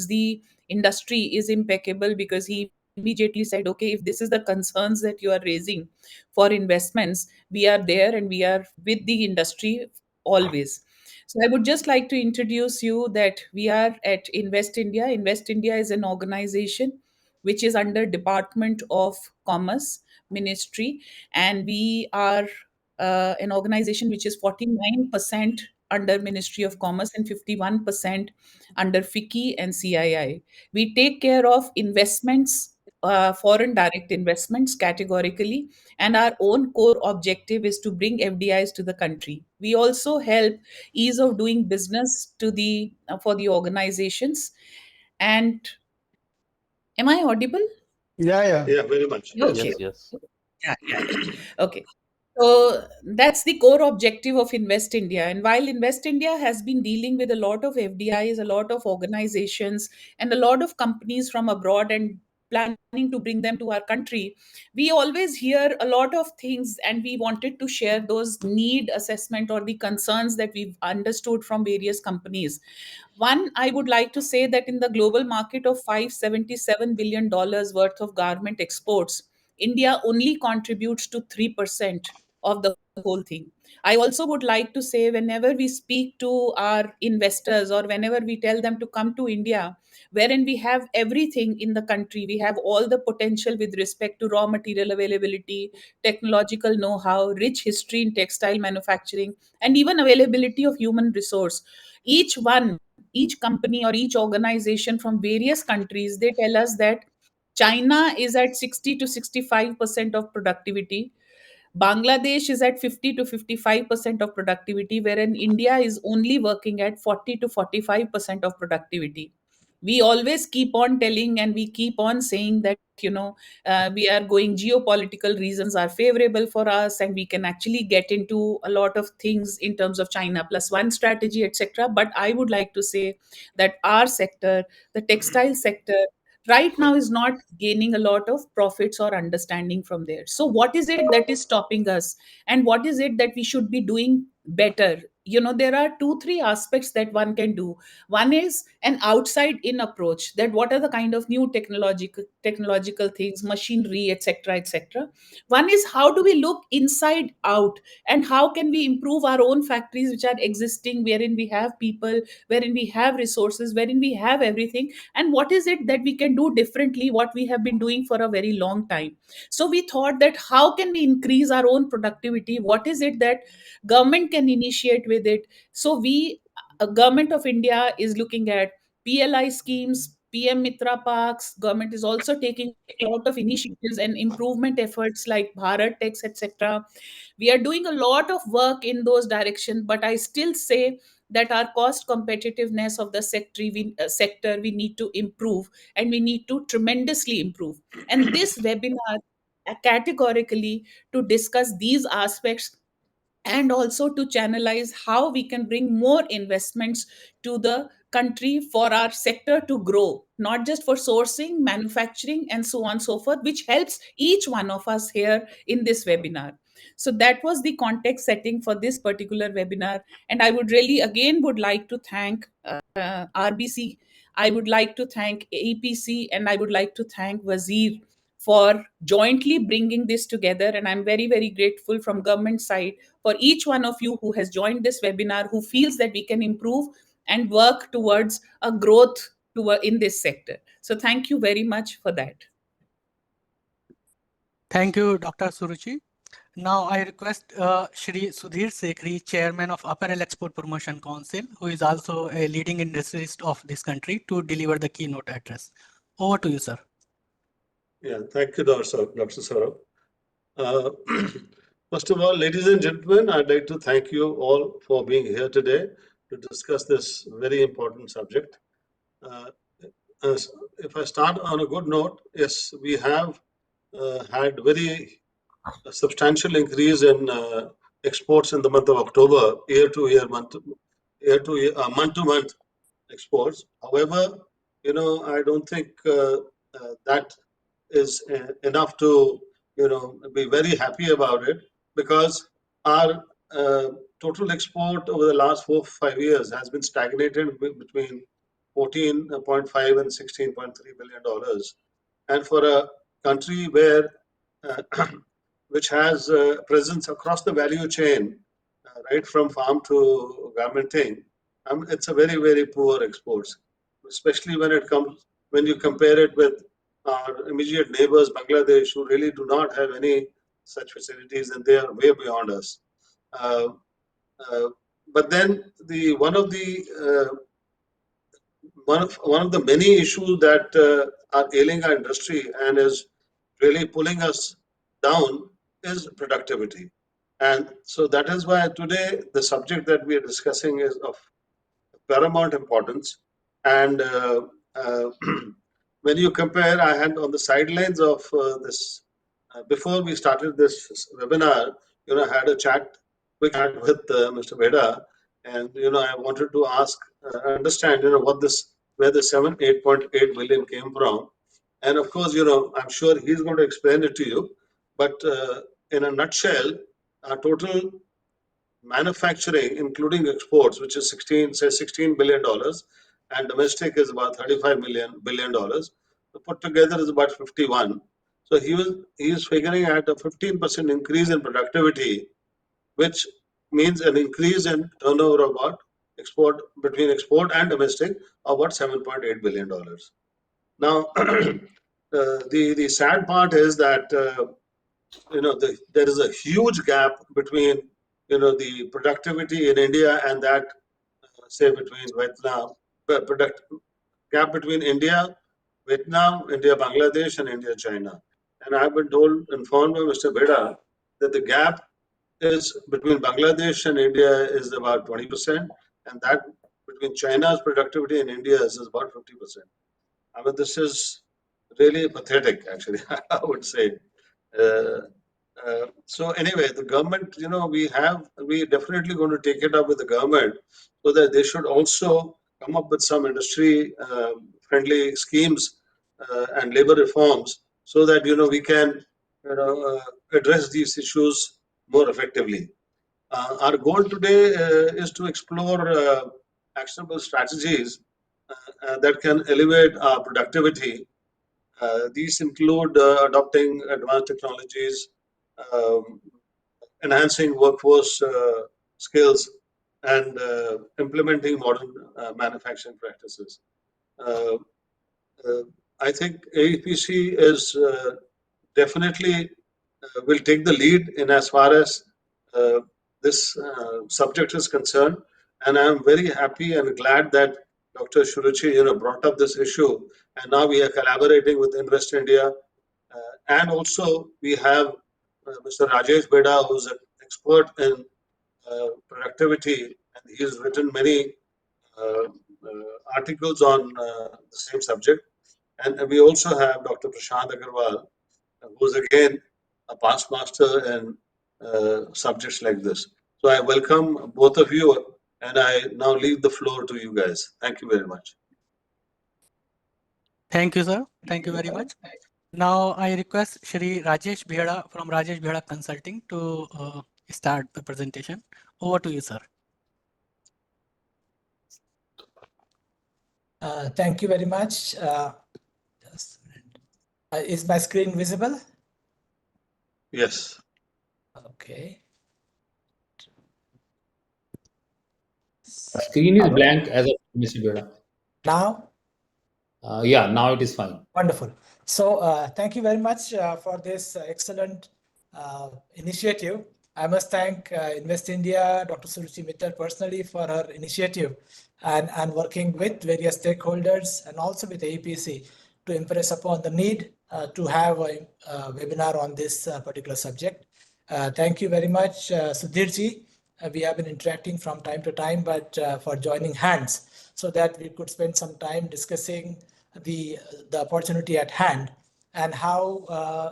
towards the industry is impeccable, because he immediately said, okay, if this is the concerns that you are raising for investments, we are there and we are with the industry always. So I would just like to introduce you that we are at Invest India. Invest India is an organization which is under Department of Commerce Ministry, and we are an organization which is 49% under Ministry of Commerce and 51% under FICCI and CII. We take care of investments, foreign direct investments categorically, and our own core objective is to bring FDIs to the country. We also help ease of doing business to the for the organizations. And am I audible? Yeah, yeah. Yeah, very much. Yes. Okay. Yes, yes. Yeah. Okay. So that's the core objective of Invest India. And while Invest India has been dealing with a lot of FDIs, a lot of organizations, and a lot of companies from abroad and planning to bring them to our country, we always hear a lot of things, and we wanted to share those need assessment or the concerns that we've understood from various companies. One, I would like to say that in the global market of $577 billion worth of garment exports, India only contributes to 3% of the whole thing. I also would like to say, whenever we speak to our investors or whenever we tell them to come to India, wherein we have everything in the country, we have all the potential with respect to raw material availability, technological know how, rich history in textile manufacturing, and even availability of human resource. Each one, each company or each organization from various countries, they tell us that China is at 60 to 65% of productivity. Bangladesh is at 50 to 55% of productivity, wherein India is only working at 40 to 45% of productivity. We always keep on telling and we keep on saying that, we are going, geopolitical reasons are favorable for us, and we can actually get into a lot of things in terms of China plus one strategy, etc. But I would like to say that our sector, the textile sector, right now is not gaining a lot of profits or understanding from there. So what is it that is stopping us, and what is it that we should be doing better? There are two three aspects that one can do. One is an outside in approach, that what are the kind of new technological things, machinery, etc., etc. One is how do we look inside out, and how can we improve our own factories which are existing, wherein we have people, wherein we have resources, wherein we have everything, and what is it that we can do differently, what we have been doing for a very long time. So we thought that how can we increase our own productivity, what is it that government can initiate with it. So we, government of India is looking at PLI schemes, PM Mitra Parks. Government is also taking a lot of initiatives and improvement efforts like Bharat Tax, etc. We are doing a lot of work in those directions, but I still say that our cost competitiveness of the sector we need to improve, and we need to tremendously improve. And this webinar categorically to discuss these aspects, and also to channelize how we can bring more investments to the country for our sector to grow, not just for sourcing, manufacturing, and so on and so forth, which helps each one of us here in this webinar. So that was the context setting for this particular webinar. And I would really again would like to thank RBC. I would like to thank AEPC, and I would like to thank Wazir for jointly bringing this together. And I'm very, very grateful from government side for each one of you who has joined this webinar, who feels that we can improve and work towards a growth in this sector. So thank you very much for that. Thank you, Dr. Suruchi. Now I request Shri Sudhir Sekhri, Chairman of Apparel Export Promotion Council, who is also a leading industrialist of this country, to deliver the keynote address. Over to you, sir. Yeah, thank you, Dr. Saurabh. Uh, First of all, ladies and gentlemen, I'd like to thank you all for being here today to discuss this very important subject. Uh, if I start on a good note, yes, we have had very substantial increase in exports in the month of October, year to year, month to month exports. However, I don't think that is enough to be very happy about it, because our total export over the last 4 5 years has been stagnated between $14.5 and $16.3 billion. And for a country where which has presence across the value chain, right from farm to garmenting, it's a very poor exports, especially when you compare it with our immediate neighbors, Bangladesh, who really do not have any such facilities, and they are way beyond us. Uh, uh, but then one of the many issues that are ailing our industry and is really pulling us down is productivity. And so that is why today the subject that we are discussing is of paramount importance. And uh, when you compare, I had on the sidelines of this, before we started this webinar, I had a quick chat with Mr. Bheda, and I wanted to understand, where the 8.8 billion came from, and of course, I'm sure he's going to explain it to you, but in a nutshell, our total manufacturing, including exports, which is $16 billion, and domestic is about $35 billion. So put together is about 51. So he is figuring at a 15% increase in productivity, which means an increase in turnover of about between export and domestic of about $7.8 billion. Now, the sad part is that there is a huge gap between the productivity in India and that say between Vietnam, product gap between India, Bangladesh, and India, China. And I've been informed by Mr. Bheda that the gap is between Bangladesh and India is about 20%, and that between China's productivity and India's is about 50%. I mean, this is really pathetic, actually, I would say. Uh, so anyway, the government, we definitely going to take it up with the government so that they should also come up with some industry friendly schemes and labor reforms so that we can address these issues more effectively. Our goal today is to explore actionable strategies that can elevate our productivity. These include adopting advanced technologies, um, enhancing workforce skills, and implementing modern manufacturing practices. Uh, uh, I think AEPC is definitely will take the lead in as far as uh, this subject is concerned, and I am very happy and glad that Dr. Suruchi, brought up this issue, and now we are collaborating with Invest India, and also we have Mr. Rajesh Bheda, who's an expert in productivity, and he has written many articles on the same subject. And we also have Dr. Prashant Agarwal, who's again a past master in subjects like this. So I welcome both of you, and I now leave the floor to you guys. Thank you very much. Thank you, sir. Thank you very much. Now I request Shri Rajesh Bheda from Rajesh Bheda Consulting to start the presentation. Over to you, sir. Thank you very much. Is my screen visible? Yes. Okay. Screen is blank as of Mr. Bheda. Now? Yeah, now it is fine. Wonderful. So thank you very much for this excellent initiative. I must thank Invest India, Dr. Suruchi Mittar personally for her initiative and working with various stakeholders and also with AEPC to impress upon the need to have a webinar on this particular subject. Thank you very much, Sudhir ji. We have been interacting from time to time, but for joining hands so that we could spend some time discussing the opportunity at hand and how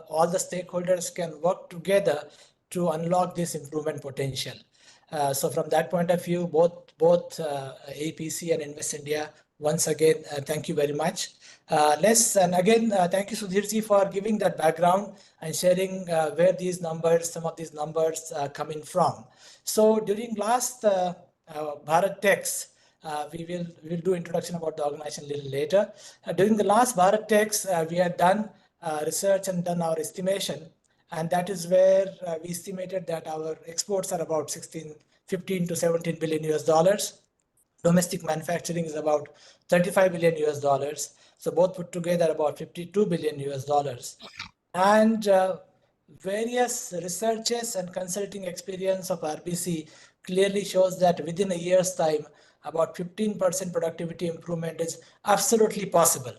all the stakeholders can work together to unlock this improvement potential. So from that point of view, both AEPC and Invest India, once again, thank you very much. And again, thank you, Sudhirji, for giving that background and sharing where some of these numbers are coming from. So during last Bharat Techs, We'll do introduction about the organization a little later. During the last Bharat Techs, we had done research and done our estimation, and that is where we estimated that our exports are about 15 to 17 billion US dollars. Domestic manufacturing is about 35 billion US dollars. So both put together about 52 billion US dollars. And various researches and consulting experience of RBC clearly shows that within a year's time, about 15% productivity improvement is absolutely possible.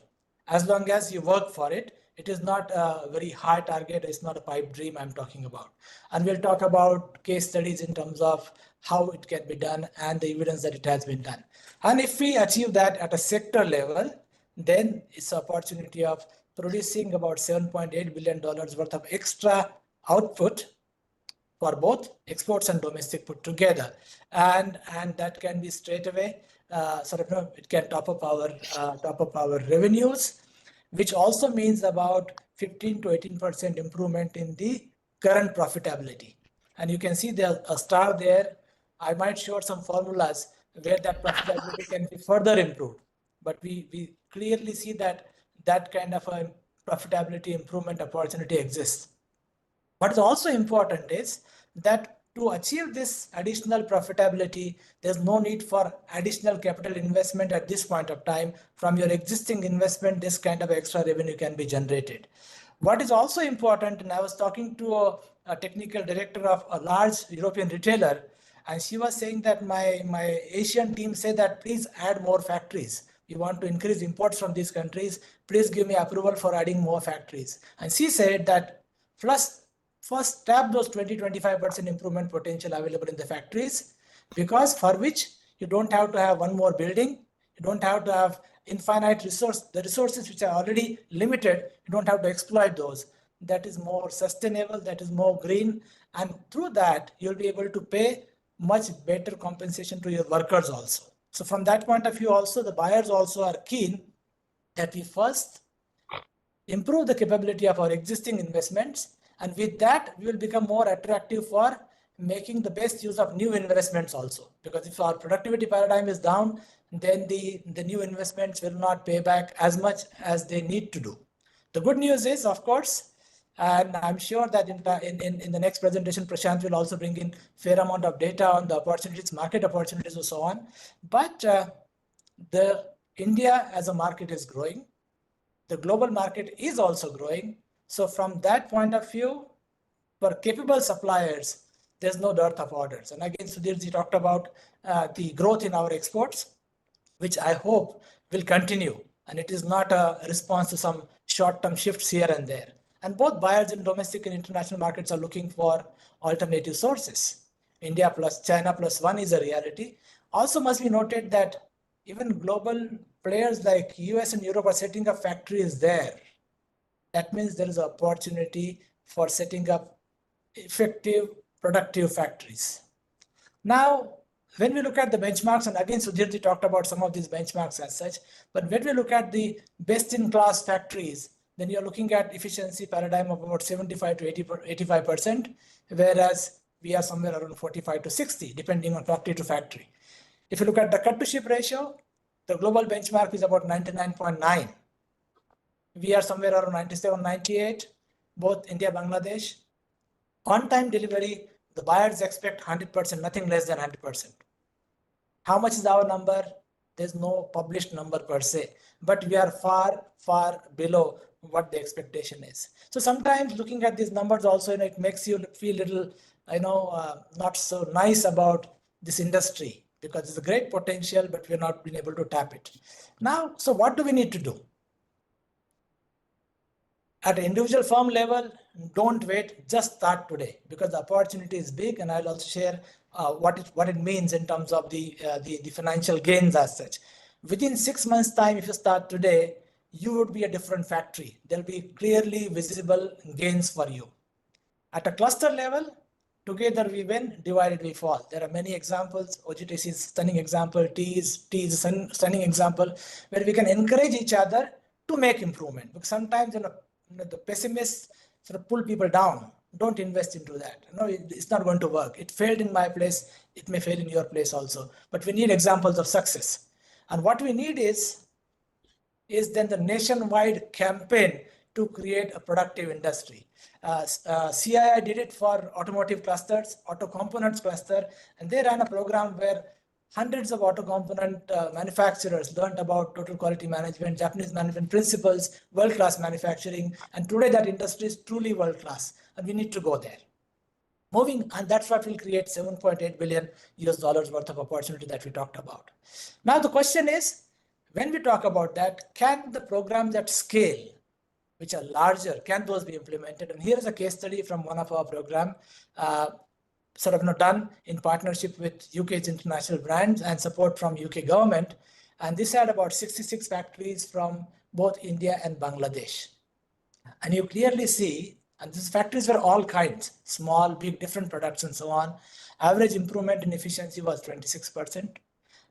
As long as you work for it, it is not a very high target. It's not a pipe dream I'm talking about. And we'll talk about case studies in terms of how it can be done and the evidence that it has been done. And if we achieve that at a sector level, then it's an opportunity of producing about $7.8 billion worth of extra output for both exports and domestic put together. And that can be straight away, it can top up our revenues, which also means about 15 to 18% improvement in the current profitability. And you can see there's a star there. I might show some formulas where that profitability can be further improved. But we clearly see that kind of a profitability improvement opportunity exists. What is also important is that to achieve this additional profitability, there's no need for additional capital investment at this point of time. From your existing investment, this kind of extra revenue can be generated. What is also important, and I was talking to a technical director of a large European retailer, and she was saying that my Asian team said that please add more factories. We want to increase imports from these countries. Please give me approval for adding more factories. And she said that first tap those 20-25% improvement potential available in the factories, because for which you don't have to have one more building. You don't have to have infinite resource. The resources which are already limited, you don't have to exploit those. That is more sustainable, that is more green. And through that, you'll be able to pay much better compensation to your workers also. So from that point of view also, the buyers also are keen that we first improve the capability of our existing investments. And with that, we will become more attractive for making the best use of new investments also. Because if our productivity paradigm is down, then the new investments will not pay back as much as they need to do. The good news is, of course, and I'm sure that in the next presentation, Prashant will also bring in fair amount of data on the opportunities, market opportunities and so on. But the India as a market is growing. The global market is also growing. So from that point of view, for capable suppliers, there's no dearth of orders. And again, Sudhirji talked about the growth in our exports, which I hope will continue. And it is not a response to some short-term shifts here and there. And both buyers in domestic and international markets are looking for alternative sources. India plus China plus one is a reality. Also must be noted that even global players like US and Europe are setting up factories there. That means there is an opportunity for setting up effective, productive factories. Now, when we look at the benchmarks, and again, Sudhirji talked about some of these benchmarks as such, but when we look at the best-in-class factories, then you're looking at efficiency paradigm of about 75 to 85%, whereas we are somewhere around 45 to 60, depending on factory to factory. If you look at the cut-to-ship ratio, the global benchmark is about 99.9. We are somewhere around 97, 98, both India, Bangladesh. On-time delivery, the buyers expect 100%, nothing less than 100%. How much is our number? There's no published number per se, but we are far, far below what the expectation is. So sometimes looking at these numbers also, it makes you feel a little, not so nice about this industry, because it's a great potential, but we're not been able to tap it. Now, so what do we need to do? At an individual firm level, don't wait, just start today, because the opportunity is big, and I'll also share what it means in terms of the financial gains as such. Within 6 months' time, if you start today, you would be a different factory. There'll be clearly visible gains for you. At a cluster level, together we win, divided we fall. There are many examples. OGTC is a stunning example. T is a stunning example, where we can encourage each other to make improvement. Because sometimes the pessimists sort of pull people down. don't invest into that. No, it's not going to work. It failed in my place. It may fail in your place also. But we need examples of success. And what we need is then the nationwide campaign to create a productive industry. CII did it for automotive clusters, auto components cluster, and they ran a program where hundreds of auto component manufacturers learned about total quality management, Japanese management principles, world-class manufacturing, and today that industry is truly world-class, and we need to go there. And that's what will create $7.8 billion worth of opportunity that we talked about. Now the question is, when we talk about that, can the programs at scale, which are larger, can those be implemented? And here is a case study from one of our program, done in partnership with UK's international brands and support from UK government. And this had about 66 factories from both India and Bangladesh. And you clearly see, and these factories were all kinds, small, big, different products and so on. Average improvement in efficiency was 26%,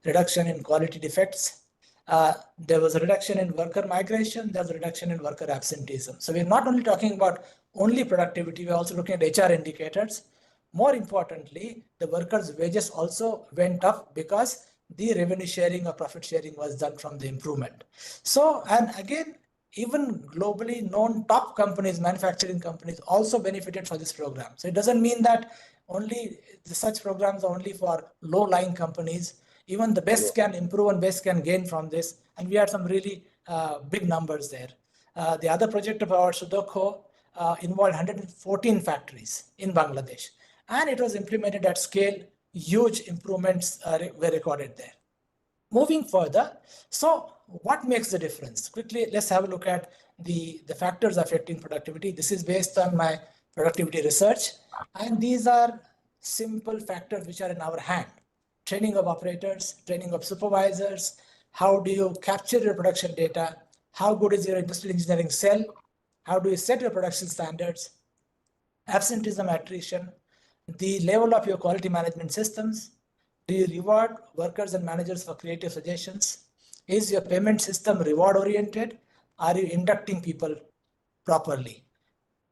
reduction in quality defects. There was a reduction in worker migration, there was a reduction in worker absenteeism. So we're not only talking about only productivity, we're also looking at HR indicators. More importantly, the workers' wages also went up because the revenue sharing or profit sharing was done from the improvement. So, and again, even globally known top companies, manufacturing companies also benefited for this program. So it doesn't mean that only such programs are only for low-lying companies. Even the best can improve and best can gain from this. And we had some really big numbers there. The other project of our Sudoku involved 114 factories in Bangladesh. And it was implemented at scale. Huge improvements were recorded there. Moving further, so what makes the difference? Quickly, let's have a look at the factors affecting productivity. This is based on my productivity research. And these are simple factors which are in our hand. Training of operators, training of supervisors, how do you capture your production data, how good is your industrial engineering cell, how do you set your production standards, absenteeism, attrition, the level of your quality management systems, do you reward workers and managers for creative suggestions, is your payment system reward oriented, are you inducting people properly?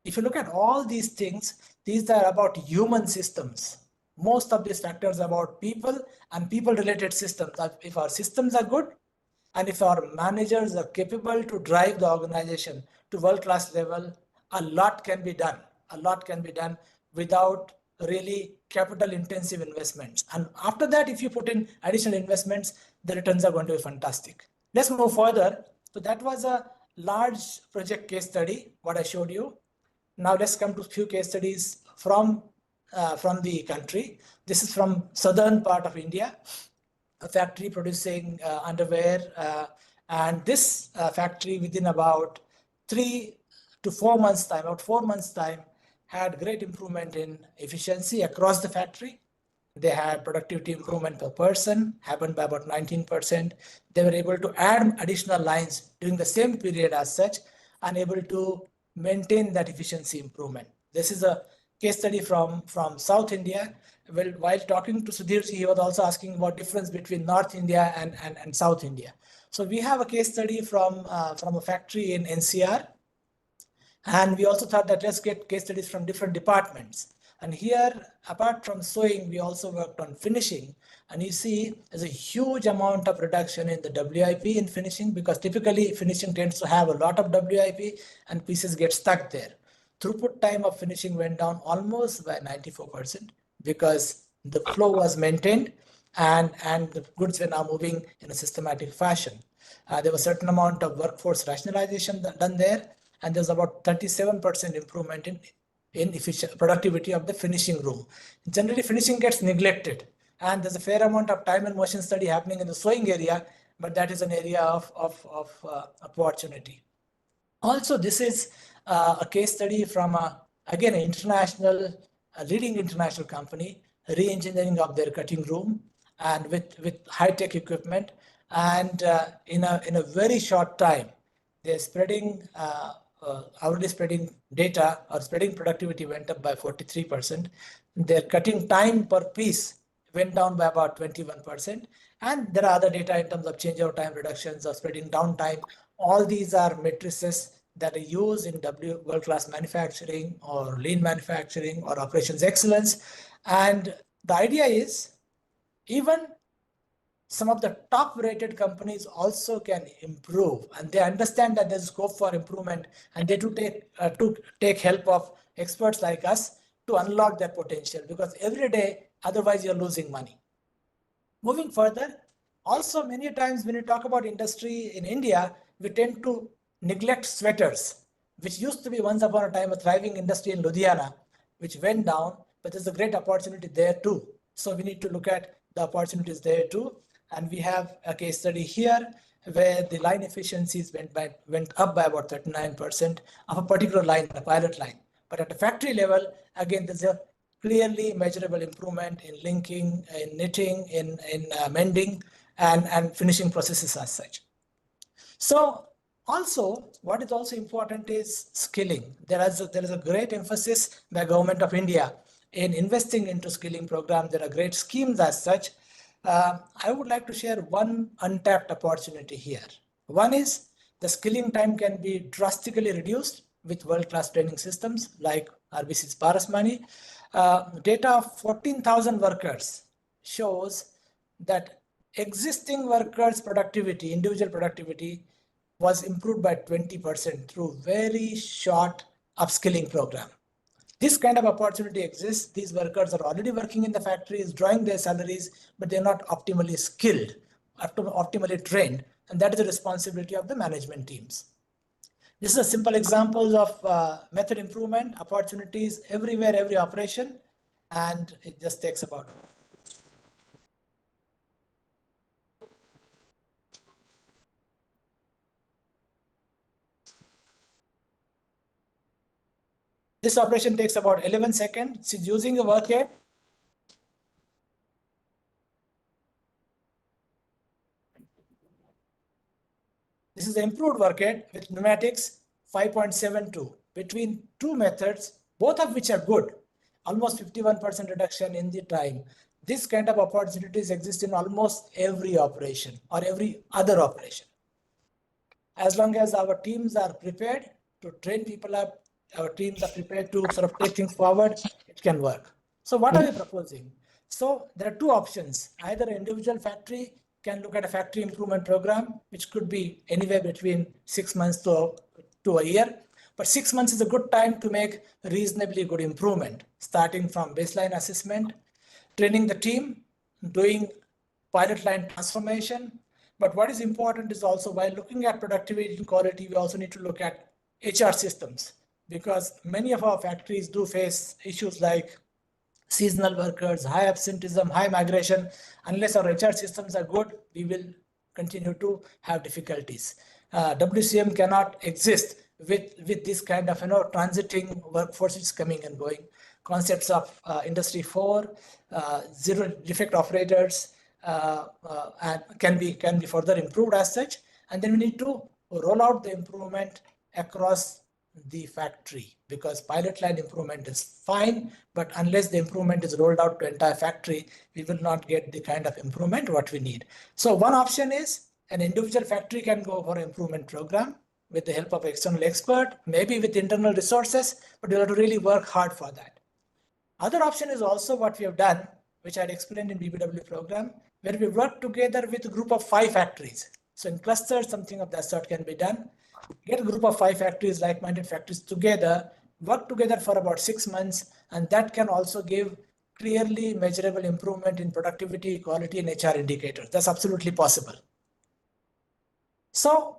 If you look at all these things, these are about human systems. Most of these factors are about people and people-related systems. If our systems are good, and if our managers are capable to drive the organization to world-class level, a lot can be done. A lot can be done without really capital-intensive investments. And after that, if you put in additional investments, the returns are going to be fantastic. Let's move further. So that was a large project case study, what I showed you. Now let's come to a few case studies from the country. This is from southern part of India, a factory producing underwear. And this factory within about 3 to 4 months time, about 4 months time, had great improvement in efficiency across the factory. They had productivity improvement per person, happened by about 19%. They were able to add additional lines during the same period as such, and able to maintain that efficiency improvement. This is a case study from South India. Well, while talking to Sudhir, he was also asking about difference between North India and South India. So we have a case study from a factory in NCR. And we also thought that let's get case studies from different departments. And here, apart from sewing, we also worked on finishing. And you see, there's a huge amount of reduction in the WIP in finishing, because typically finishing tends to have a lot of WIP and pieces get stuck there. Throughput time of finishing went down almost by 94% because the flow was maintained and the goods were now moving in a systematic fashion. There was a certain amount of workforce rationalization done there. And there's about 37% improvement in productivity of the finishing room. Generally, finishing gets neglected, and there's a fair amount of time and motion study happening in the sewing area, but that is an area of opportunity. Also, this is a case study from, again, an leading international company, re-engineering of their cutting room and with high-tech equipment. And in a very short time, they're spreading hourly spreading data or spreading productivity went up by 43%. Their cutting time per piece went down by about 21%. And there are other data in terms of changeover time reductions or spreading downtime. All these are matrices that are used in world-class manufacturing or lean manufacturing or operations excellence. And the idea is even some of the top rated companies also can improve, and they understand that there's scope for improvement, and they do take help of experts like us to unlock their potential, because every day otherwise you're losing money. Moving further, also many times when you talk about industry in India, we tend to neglect sweaters, which used to be once upon a time a thriving industry in Ludhiana, which went down, but there's a great opportunity there too. So we need to look at the opportunities there too. And we have a case study here where the line efficiencies went up by about 39% of a particular line, a pilot line. But at a factory level, again, there's a clearly measurable improvement in linking, in knitting, in mending, and finishing processes as such. So also, what is also important is skilling. There is a great emphasis by Government of India in investing into skilling programs. There are great schemes as such. I would like to share one untapped opportunity here. One is the skilling time can be drastically reduced with world-class training systems like RBC's Parasmani. Data of 14,000 workers shows that existing workers' productivity, individual productivity, was improved by 20% through very short upskilling program. This kind of opportunity exists. These workers are already working in the factories, drawing their salaries, but they're not optimally skilled, optimally trained, and that is the responsibility of the management teams. This is a simple example of method improvement, opportunities everywhere, every operation, and it just takes about. This operation takes about 11 seconds. It's using a workhead. This is the improved workhead with pneumatics 5.72. Between two methods, both of which are good, almost 51% reduction in the time. This kind of opportunities exist in almost every operation or every other operation. As long as our teams are prepared to train people up, our teams are prepared to sort of take things forward, it can work. So what are we proposing? So there are two options. Either an individual factory can look at a factory improvement program, which could be anywhere between 6 months to a year. But 6 months is a good time to make reasonably good improvement, starting from baseline assessment, training the team, doing pilot line transformation. But what is important is also, while looking at productivity and quality, we also need to look at HR systems, because many of our factories do face issues like seasonal workers, high absenteeism, high migration. Unless our HR systems are good, we will continue to have difficulties. WCM cannot exist with this kind of transiting workforce which is coming and going. Concepts of Industry 4, zero defect operators, and can be further improved as such. And then we need to roll out the improvement across the factory, because pilot line improvement is fine, but unless the improvement is rolled out to entire factory, we will not get the kind of improvement what we need. So one option is an individual factory can go for an improvement program with the help of external expert, maybe with internal resources, but you have to really work hard for that. Other option is also what we have done, which I had explained in BBW program, where we work together with a group of 5 factories. So in clusters, something of that sort can be done. Get a group of 5 factories, like-minded factories together, work together for about 6 months, and that can also give clearly measurable improvement in productivity, quality, and HR indicators. That's absolutely possible. So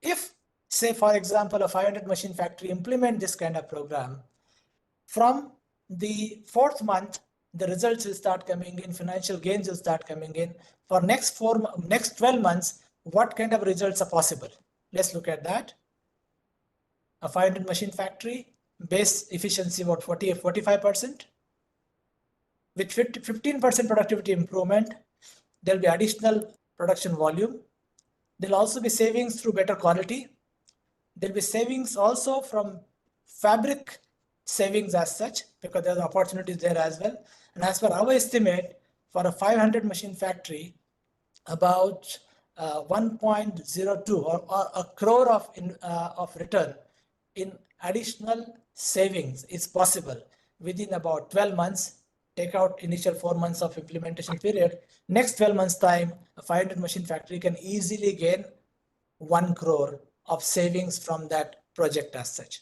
if, say, for example, a 500 machine factory implement this kind of program, from the 4th month, the results will start coming in, financial gains will start coming in. For next 12 months, what kind of results are possible? Let's look at that. A 500 machine factory, base efficiency about 45%. With 15% productivity improvement, there'll be additional production volume. There'll also be savings through better quality. There'll be savings also from fabric savings as such, because there's opportunities there as well. And as per our estimate, for a 500 machine factory, about 1.02 or a crore of return in additional savings is possible within about 12 months. Take out initial 4 months of implementation period. Next 12 months time, a 500 machine factory can easily gain 1 crore of savings from that project as such.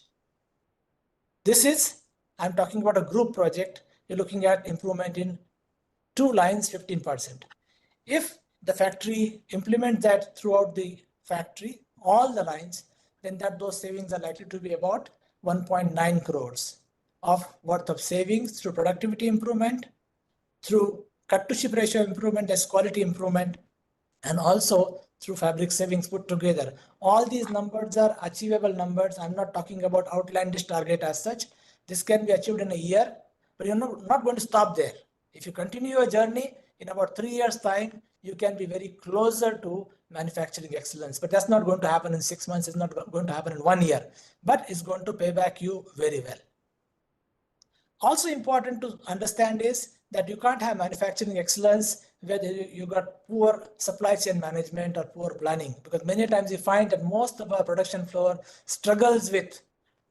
I'm talking about a group project. You're looking at improvement in 2 lines, 15%. If the factory implement that throughout the factory, all the lines, then those savings are likely to be about 1.9 crores of worth of savings through productivity improvement, through cut to ship ratio improvement as quality improvement, and also through fabric savings put together. All these numbers are achievable numbers. I'm not talking about outlandish target as such. This can be achieved in a year, but you're not going to stop there. If you continue your journey, in about 3 years' time, you can be very closer to manufacturing excellence. But that's not going to happen in 6 months. It's not going to happen in 1 year, but it's going to pay back you very well. Also important to understand is that you can't have manufacturing excellence where you got poor supply chain management or poor planning, because many times you find that most of our production floor struggles with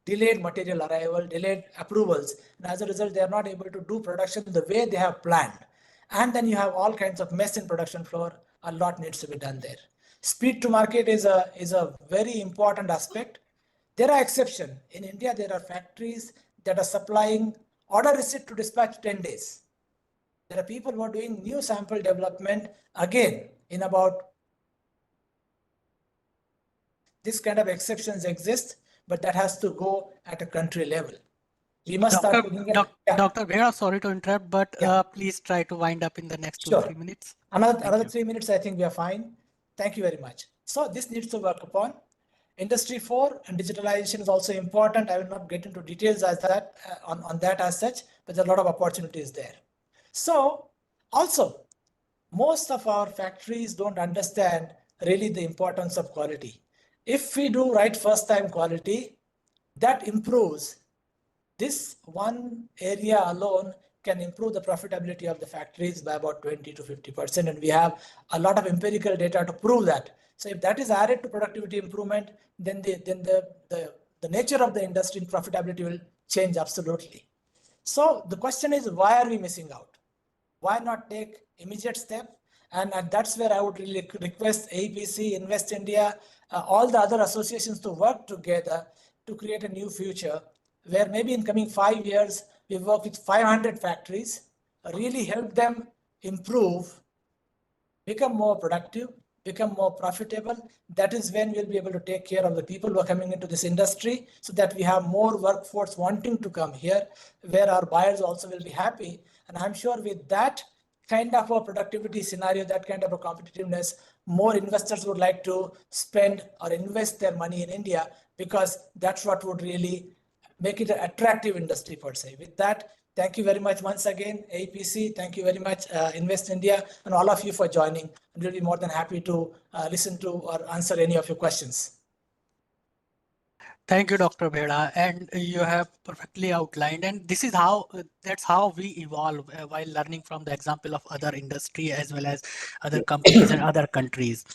delayed material arrival, delayed approvals, and as a result they are not able to do production the way they have planned, and then you have all kinds of mess in production floor. A lot needs to be done there. Speed to market is a very important aspect. There are exceptions. In India, there are factories that are supplying order receipt to dispatch 10 days. There are people who are doing new sample development again in about this kind of exceptions exist, but that has to go at a country level. We must start looking at Dr. Bheda, sorry to interrupt, but please try to wind up in the next 2-3 minutes. Another 3 minutes, I think we are fine. Thank you very much. So this needs to work upon. Industry 4 and digitalization is also important. I will not get into details as that on that as such, but there are a lot of opportunities there. So also, most of our factories don't understand really the importance of quality. If we do right first time quality, that improves. This one area alone can improve the profitability of the factories by about 20 to 50%. And we have a lot of empirical data to prove that. So if that is added to productivity improvement, then the nature of the industry and profitability will change absolutely. So the question is, why are we missing out? Why not take immediate step? And that's where I would really request AEPC, Invest India, all the other associations to work together to create a new future where maybe in coming 5 years, we work with 500 factories, really help them improve, become more productive, become more profitable. That is when we'll be able to take care of the people who are coming into this industry, so that we have more workforce wanting to come here, where our buyers also will be happy. And I'm sure with that kind of a productivity scenario, that kind of a competitiveness, more investors would like to spend or invest their money in India, because that's what would really make it an attractive industry per se. With that, thank you very much once again, AEPC. Thank you very much, Invest India, and all of you for joining. I'm really more than happy to listen to or answer any of your questions. Thank you, Dr. Bheda, and you have perfectly outlined, and this is how that's how we evolve while learning from the example of other industry as well as other companies and other countries.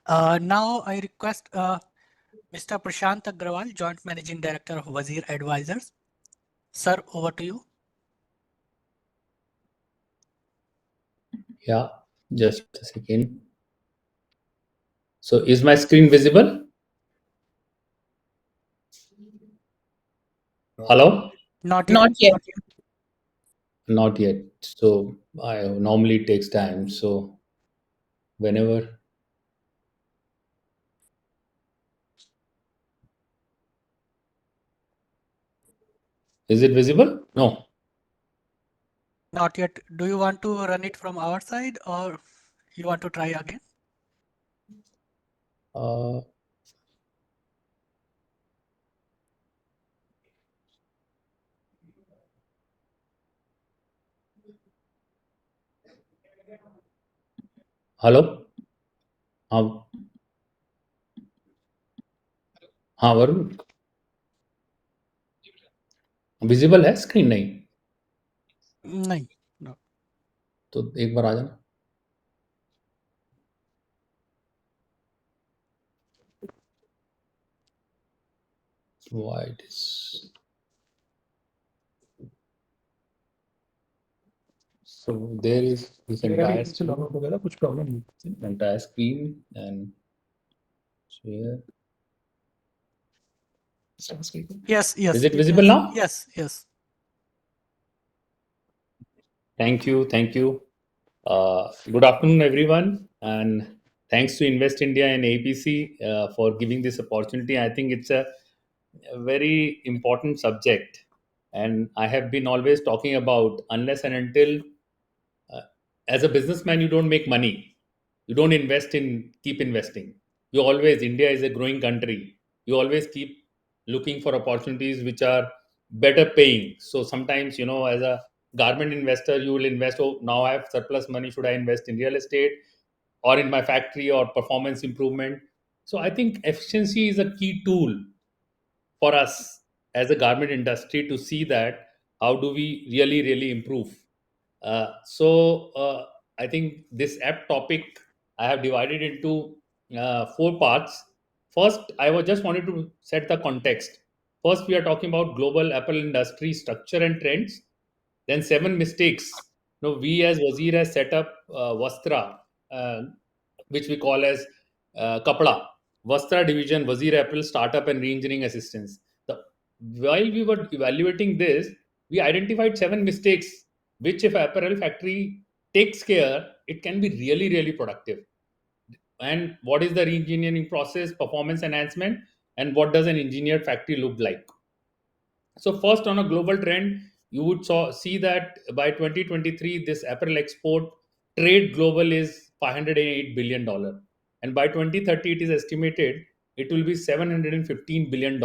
Now I request Mr. Prashant Agarwal, Joint Managing Director of Wazir Advisors. Sir, over to you. Yeah, just a second. So is my screen visible? Hello? Not yet. Not yet. Not yet. So I normally it takes time. So whenever. Is it visible? No. Not yet. Do you want to run it from our side, or you want to try again? Hello हाँ हाँ Varun visible है screen नहीं नहीं. No. तो एक बार आ जाना Why it is so? There is this entire screen and share. Yes, yes. Is it you visible can. now? Yes, yes. Thank you. Thank you. Good afternoon, everyone, and thanks to Invest India and AEPC for giving this opportunity. I think it's a very important subject, and I have been always talking about unless and until uh, as a businessman you don't make money, you don't keep investing. You always India is a growing country. You always keep looking for opportunities which are better paying. So sometimes as a garment investor you will invest, oh, now I have surplus money, should I invest in real estate or in my factory or performance improvement? So I think efficiency is a key tool for us as a garment industry to see that how do we really improve. So I think this app topic I have divided into four parts. First, I was just wanted to set the context. First, we are talking about global apparel industry structure and trends. Then seven mistakes. We as Wazir has set up Vastra, uh, which we call as Kapda. Vastra division, Wazir Apparel startup and re-engineering assistance. The, while we were evaluating this, we identified seven mistakes which if apparel factory takes care, it can be really productive. And what is the re-engineering process, performance enhancement, and what does an engineered factory look like? So first, on a global trend, you would see that by 2023, this apparel export trade global is $508 billion, and by 2030, it is estimated it will be $715 billion.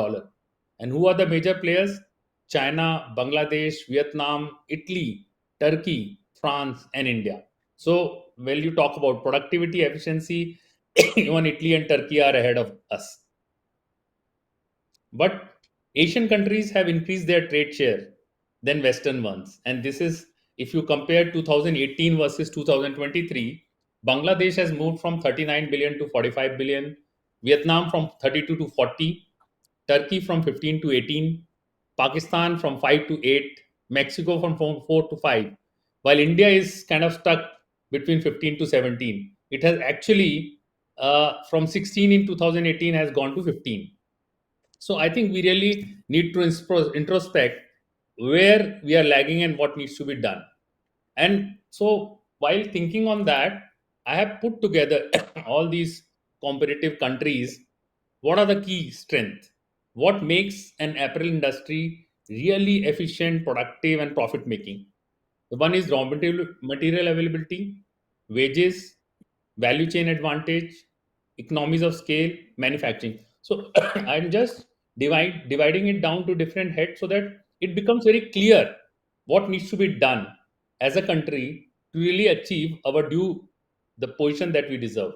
And who are the major players? China, Bangladesh, Vietnam, Italy, Turkey, France, and India. So when you talk about productivity, efficiency, even Italy and Turkey are ahead of us. But Asian countries have increased their trade share than Western ones. And this is, if you compare 2018 versus 2023, Bangladesh has moved from 39 billion to 45 billion, Vietnam from 32 to 40, Turkey from 15 to 18, Pakistan from 5 to 8, Mexico from 4 to 5, while India is kind of stuck between 15 to 17. It has actually, from 16 in 2018, has gone to 15. So I think we really need to introspect where we are lagging and what needs to be done. And so while thinking on that, I have put together all these competitive countries. What are the key strengths? What makes an apparel industry really efficient, productive, and profit making? The one is raw material availability, wages, value chain advantage, economies of scale, manufacturing. So I'm just dividing it down to different heads so that it becomes very clear what needs to be done as a country to really achieve our due, the position that we deserve.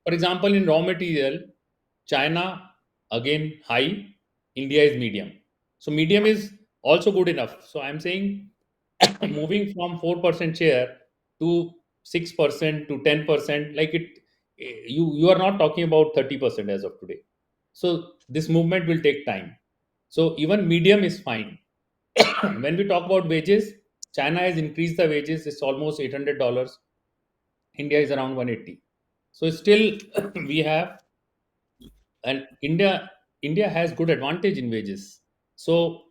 For example, in raw material, China again high, India is medium. So medium is also good enough. So I'm saying moving from 4% share to 6% to 10%, like you are not talking about 30% as of today. So this movement will take time. So even medium is fine. When we talk about wages, China has increased the wages. It's almost $800. India is around 180. So still we have, and India has good advantage in wages. So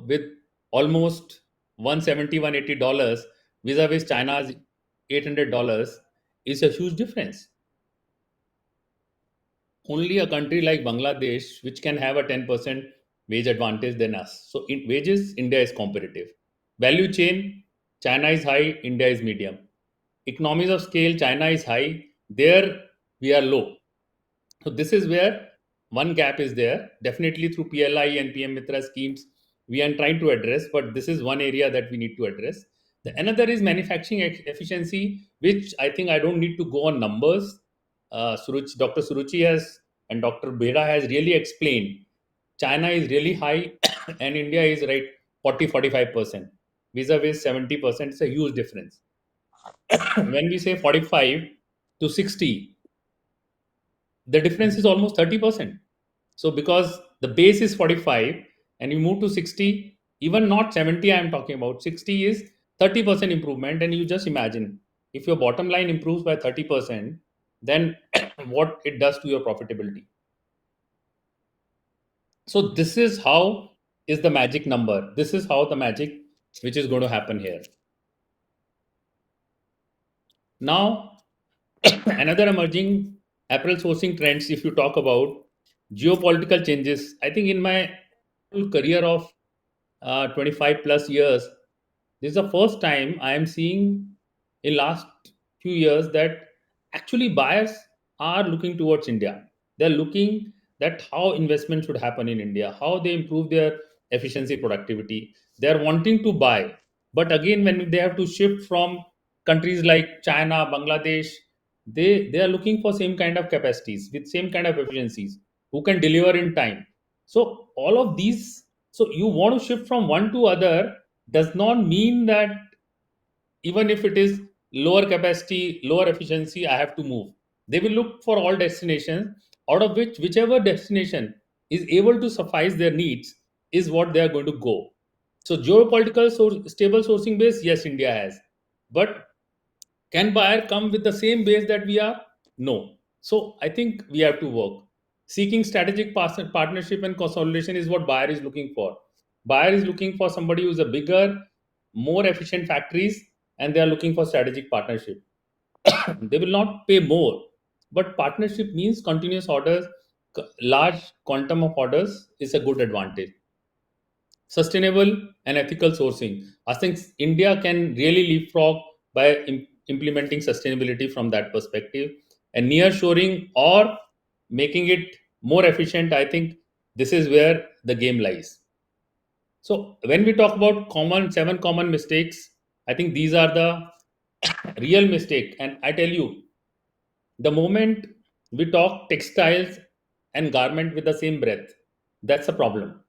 with almost 170 $180 vis-a-vis China's $800 is a huge difference. Only a country like Bangladesh, which can have a 10% wage advantage than us. So in wages, India is competitive. Value chain, China is high, India is medium. Economies of scale, China is high, there we are low. So this is where one gap is there. Definitely through PLI and PM Mitra schemes, we are trying to address, but this is one area that we need to address. The another is manufacturing efficiency, which I think I don't need to go on numbers. Dr. Suruchi has and Dr. Bheda has really explained. China is really high and India is right 40-45%. Vis-a-vis 70%, it's a huge difference. When we say 45 to 60, the difference is almost 30%. So because The base is 45 and you move to 60, even not 70, I am talking about 60 is 30% improvement. And you just imagine if your bottom line improves by 30%, then what it does to your profitability. So this is how is the magic number. This is how the magic which is going to happen here. Now, another emerging apparel sourcing trends, if you talk about geopolitical changes, I think in my whole career of 25 plus years, this is the first time I am seeing in last few years that actually buyers are looking towards India. They're looking that how investment should happen in India, how they improve their efficiency, productivity. They're wanting to buy. But again, when they have to shift from countries like China, Bangladesh, they are looking for same kind of capacities with same kind of efficiencies who can deliver in time. So all of these, so you want to shift from one to other does not mean that even if it is lower capacity, lower efficiency, I have to move. They will look for all destinations, out of which whichever destination is able to suffice their needs is what they are going to go. So geopolitical stable sourcing base, yes, India has. But can buyer come with the same base that we are? No. So I think we have to work. Seeking strategic partnership and consolidation is what buyer is looking for. Buyer is looking for somebody who's a bigger, more efficient factories, and they are looking for strategic partnership. They will not pay more, but partnership means continuous orders, large quantum of orders is a good advantage. Sustainable and ethical sourcing. I think India can really leapfrog by implementing sustainability from that perspective, and near shoring or making it more efficient. I think this is where the game lies. So when we talk about common 7 common mistakes, I think these are the real mistake. And I tell you, the moment we talk textiles and garment with the same breath, that's a problem.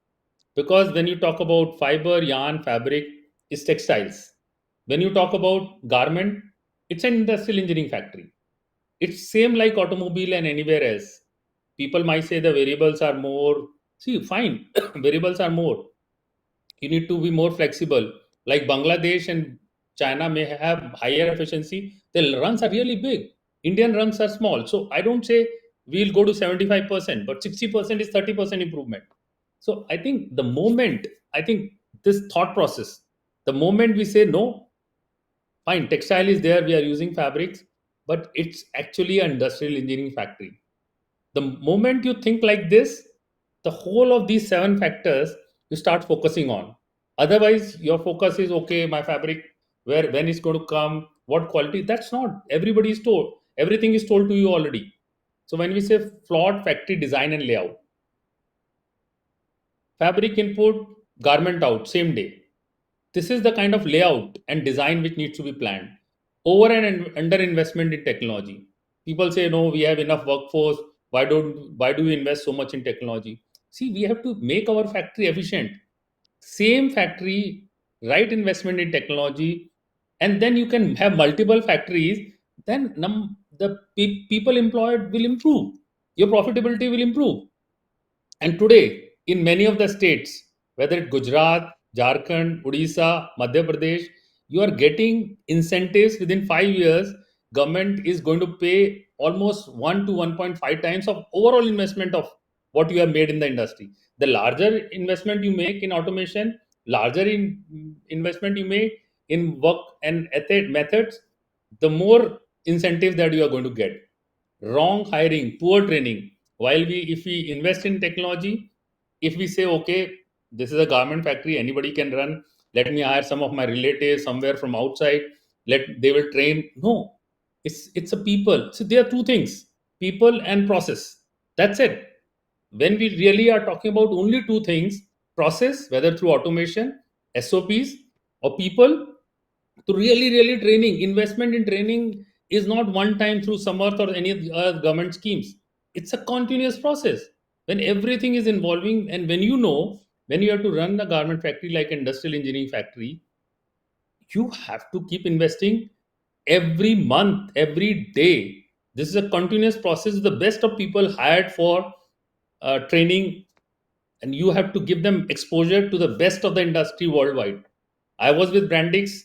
Because when you talk about fiber, yarn, fabric, it's textiles. When you talk about garment, it's an industrial engineering factory. It's same like automobile and anywhere else. People might say the variables are more. See, fine, variables are more. You need to be more flexible. Like Bangladesh and China may have higher efficiency, the runs are really big. Indian runs are small. So I don't say we'll go to 75%, but 60% is 30% improvement. So I think the moment, I think this thought process, the moment we say no, fine, textile is there, we are using fabrics, but it's actually an industrial engineering factory. The moment you think like this, the whole of these 7 factors you start focusing on. Otherwise, your focus is okay, my fabric, where when it's going to come, what quality. That's not. Everybody is told. Everything is told to you already. So when we say flawed factory design and layout, fabric input, garment out, same day. This is the kind of layout and design which needs to be planned. Over and under investment in technology. People say, no, we have enough workforce. Why do we invest so much in technology? See, we have to make our factory efficient. Same factory, right investment in technology, and then you can have multiple factories. Then the people employed will improve. Your profitability will improve. And today, in many of the states, whether it's Gujarat, Jharkhand, Odisha, Madhya Pradesh, you are getting incentives within 5 years. Government is going to pay almost 1 to 1.5 times of overall investment of what you have made in the industry. The larger investment you make in automation, larger investment you make in work and methods, the more incentives that you are going to get. Wrong hiring, poor training. While if we invest in technology, if we say, okay, this is a garment factory, anybody can run, let me hire some of my relatives somewhere from outside, they will train. No, it's a people. So there are two things, people and process. That's it. When we really are talking about only two things, process, whether through automation, SOPs, or people, to really training, investment in training is not one time through Samarth or any other government schemes. It's a continuous process. When everything is involving, and when you know, when you have to run a garment factory like industrial engineering factory, you have to keep investing every month, every day. This is a continuous process. The best of people hired for training and you have to give them exposure to the best of the industry worldwide. I was with Brandix.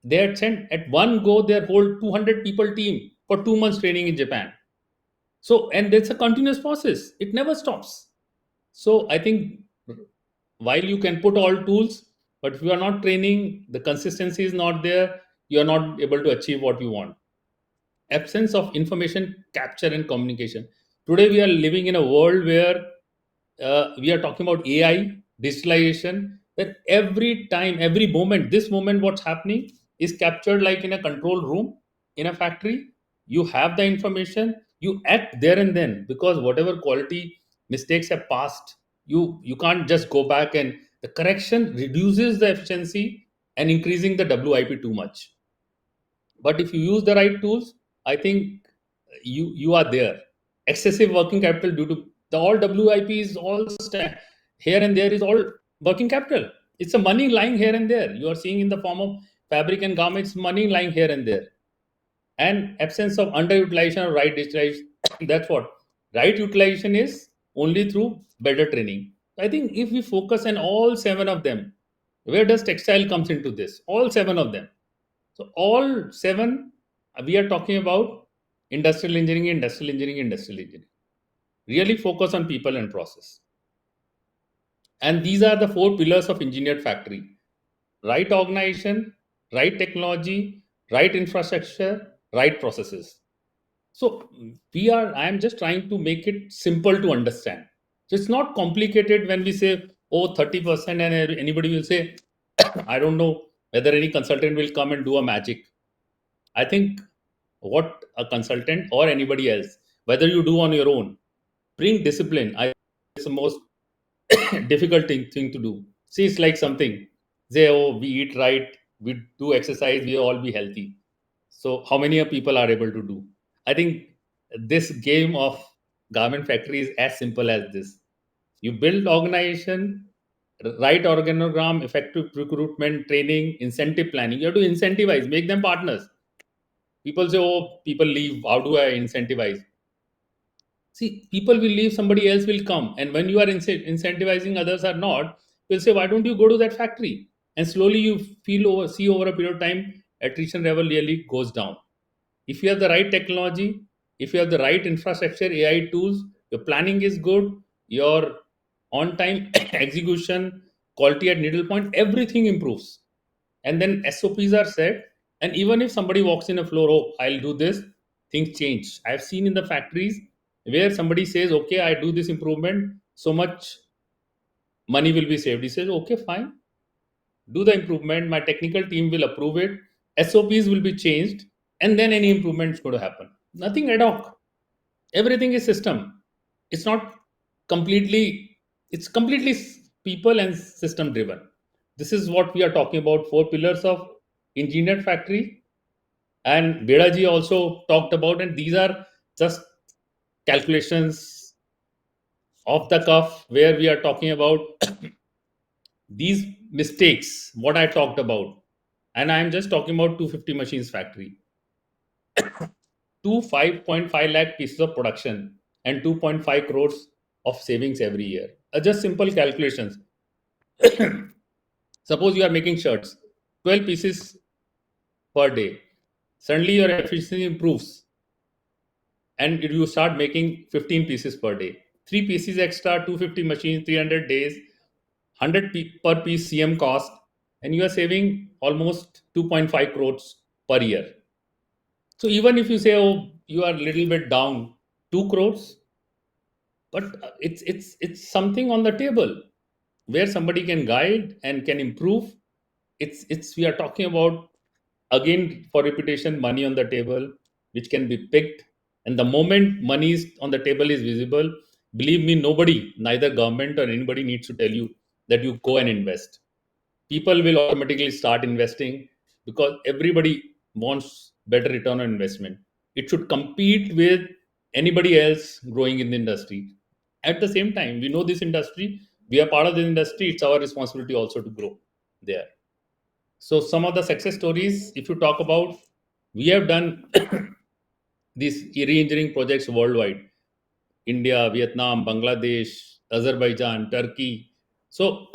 They had sent at one go their whole 200 people team for 2 months training in Japan. So, and it's a continuous process. It never stops. So I think while you can put all tools, but if you are not training, the consistency is not there, you are not able to achieve what you want. Absence of information capture and communication. Today we are living in a world where we are talking about AI, digitalization, that every time, every moment, this moment, what's happening is captured like in a control room in a factory. You have the information, you act there and then, because whatever quality mistakes have passed, you can't just go back, and the correction reduces the efficiency and increasing the WIP too much. But if you use the right tools, I think you are there. Excessive working capital due to the all WIP is all here and there is all working capital. It's a money lying here and there. You are seeing in the form of fabric and garments, money lying here and there. And absence of underutilization or right utilization. That's what right utilization is, only through better training. I think if we focus on all seven of them, where does textile comes into this? All seven of them. So all seven, we are talking about industrial engineering, industrial engineering, industrial engineering. Really focus on people and process. And these are the four pillars of engineered factory: right organization, right technology, right infrastructure, right processes. So I am just trying to make it simple to understand. So it's not complicated when we say, oh, 30%, and anybody will say, I don't know whether any consultant will come and do a magic. I think what a consultant or anybody else, whether you do on your own, bring discipline. It's the most difficult thing to do. See, it's like something. Say, oh, we eat right, we do exercise, we all be healthy. So, how many people are able to do? I think this game of garment factory is as simple as this. You build organization, right organogram, effective recruitment, training, incentive planning. You have to incentivize, make them partners. People say, oh, people leave. How do I incentivize? See, people will leave, somebody else will come. And when you are incentivizing, others are not, will say, why don't you go to that factory? And slowly you see over a period of time, attrition level really goes down. If you have the right technology, if you have the right infrastructure, AI tools, your planning is good, your on time execution, quality at needle point, everything improves. And then SOPs are set. And even if somebody walks in a floor, oh, I'll do this, things change. I've seen in the factories where somebody says, okay, I do this improvement, so much money will be saved. He says, okay, fine, do the improvement, my technical team will approve it, SOPs will be changed, and then any improvement is going to happen. Nothing ad hoc. Everything is system. It's not completely, it's completely people and system driven. This is what we are talking about, four pillars of engineered factory. And Bheda ji also talked about, and these are just calculations off the cuff where we are talking about these mistakes, what I talked about. And I'm just talking about 250 machines factory, two 5.5 lakh pieces of production, and 2.5 crores of savings every year. Just simple calculations. Suppose you are making shirts, 12 pieces per day. Suddenly your efficiency improves and you start making 15 pieces per day. 3 pieces extra, 250 machines, 300 days, 100 per piece CM cost, and you are saving almost 2.5 crores per year. So even if you say, oh, you are a little bit down, 2 crores, but it's something on the table where somebody can guide and can improve. It's we are talking about, again, for repetition, money on the table which can be picked. And the moment money is on the table is visible, believe me, nobody, neither government or anybody, needs to tell you that you go and invest. People will automatically start investing because everybody wants better return on investment. It should compete with anybody else growing in the industry. At the same time, we know this industry, we are part of this industry, it's our responsibility also to grow there. So some of the success stories, if you talk about, we have done these re-engineering projects worldwide: India, Vietnam, Bangladesh, Azerbaijan, Turkey. So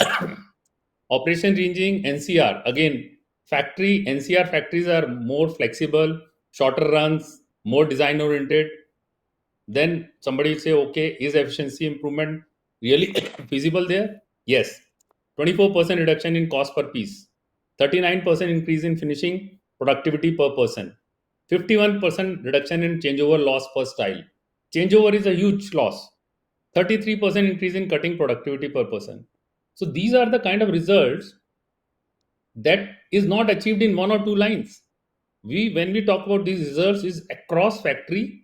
operation ranging NCR, again, factory NCR factories are more flexible, shorter runs, more design oriented. Then somebody will say, okay, is efficiency improvement really feasible there? Yes. 24% reduction in cost per piece, 39% increase in finishing productivity per person, 51% reduction in changeover loss per style. Changeover is a huge loss, 33% increase in cutting productivity per person. So these are the kind of results that is not achieved in one or two lines. When we talk about these results is across factory,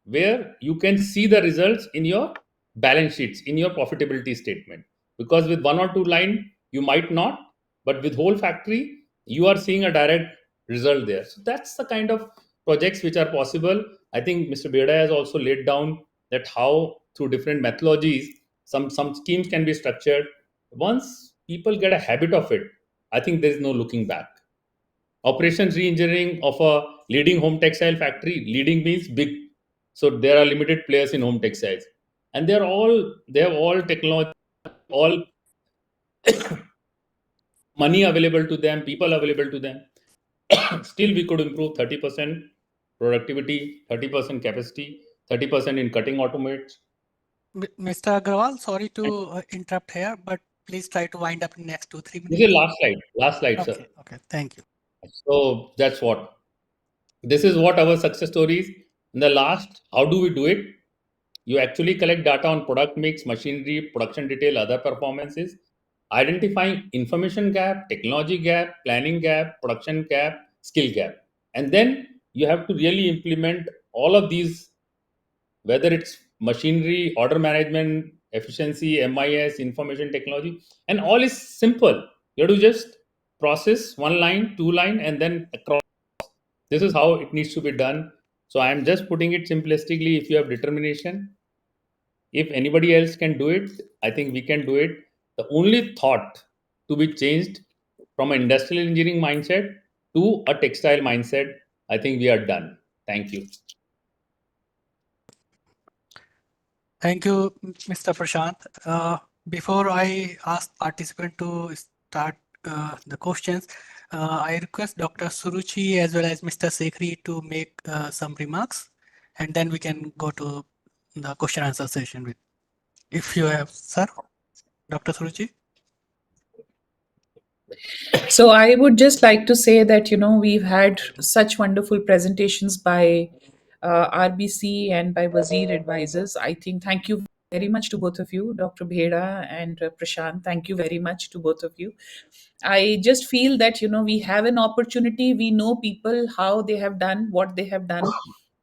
where you can see the results in your balance sheets, in your profitability statement. Because with one or two line you might not, but with whole factory you are seeing a direct result there. So that's the kind of projects which are possible. I think Mr. Bheda has also laid down that how through different methodologies some schemes can be structured. Once people get a habit of it, I think there is no looking back. Operations re-engineering of a leading home textile factory. Leading means big, so there are limited players in home textiles, and they have all technology, all money available to them, people available to them. Still we could improve 30% productivity, 30% capacity, 30% in cutting automates. Mr. Agarwal, sorry to interrupt here, but please try to wind up in next 2-3 This minutes. is last slide, sir. Okay, thank you. So that's what, this is what our success story is. In the last, how do we do it? You actually collect data on product mix, machinery, production detail, other performances, identifying information gap, technology gap, planning gap, production gap, skill gap. And then you have to really implement all of these, whether it's machinery, order management, efficiency, MIS, information technology, and all is simple. You have to just process one line, two line, and then across. This is how it needs to be done. So I'm just putting it simplistically. If you have determination, if anybody else can do it, I think we can do it. The only thought to be changed from an industrial engineering mindset to a textile mindset, I think we are done. Thank you. Thank you, Mr. Prashant. Before I ask participant to start the questions, I request Dr. Suruchi as well as Mr. Sekhri to make some remarks, and then we can go to the question answer session with, if you have, sir, Dr. Suruchi. So I would just like to say that, we've had such wonderful presentations by RBC and by Wazir Advisors. I think thank you very much to both of you, Dr. Bheda and Prashant. Thank you very much to both of you. I just feel that, we have an opportunity. We know people, how they have done, what they have done.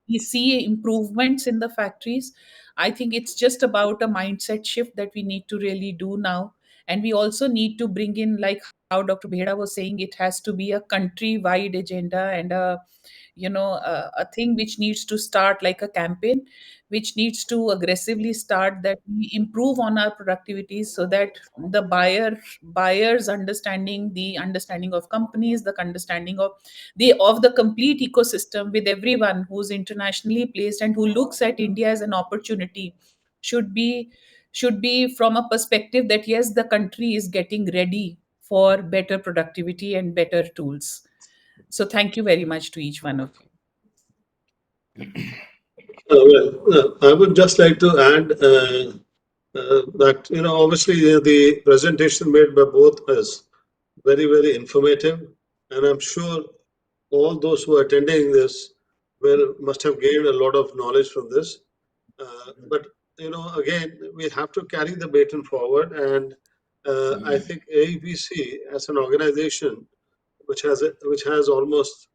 We see improvements in the factories. I think it's just about a mindset shift that we need to really do now. And we also need to bring in, like how Dr. Bheda was saying, it has to be a country-wide agenda and a thing which needs to start like a campaign, which needs to aggressively start, that we improve on our productivity, so that the buyers understanding, the understanding of companies, the understanding of the complete ecosystem, with everyone who's internationally placed and who looks at India as an opportunity, should be from a perspective that yes, the country is getting ready for better productivity and better tools. So thank you very much to each one of you. I would just like to add that, obviously the presentation made by both is very, very informative, and I'm sure all those who are attending this must have gained a lot of knowledge from this. But again, we have to carry the baton forward, and I think AEPC as an organization, which has almost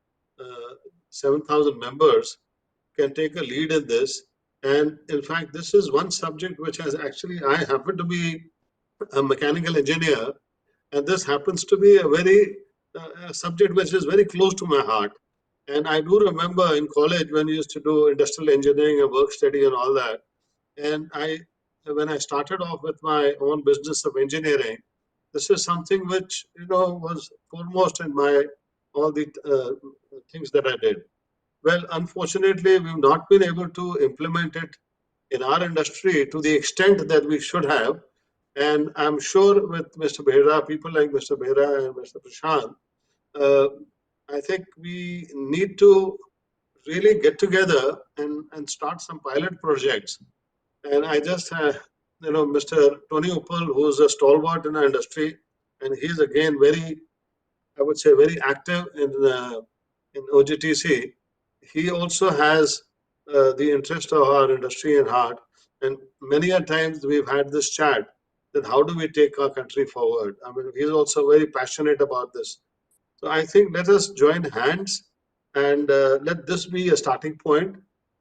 7,000 members, can take a lead in this. And in fact, this is one subject which has actually, I happen to be a mechanical engineer, and this happens to be a very subject which is very close to my heart. And I do remember in college when we used to do industrial engineering and work study and all that. And when I started off with my own business of engineering, this is something which was foremost in my all the things that I did. Well, unfortunately, we've not been able to implement it in our industry to the extent that we should have. And I'm sure with Mr. Bheda, people like Mr. Bheda and Mr. Prashant, uh, I think we need to really get together and start some pilot projects. And I just, Mr. Tony Uppal, who's a stalwart in our industry, and he's again very, I would say, very active in OGTC. He also has the interest of our industry in heart. And many a times we've had this chat that how do we take our country forward? I mean, he's also very passionate about this. So I think let us join hands and let this be a starting point,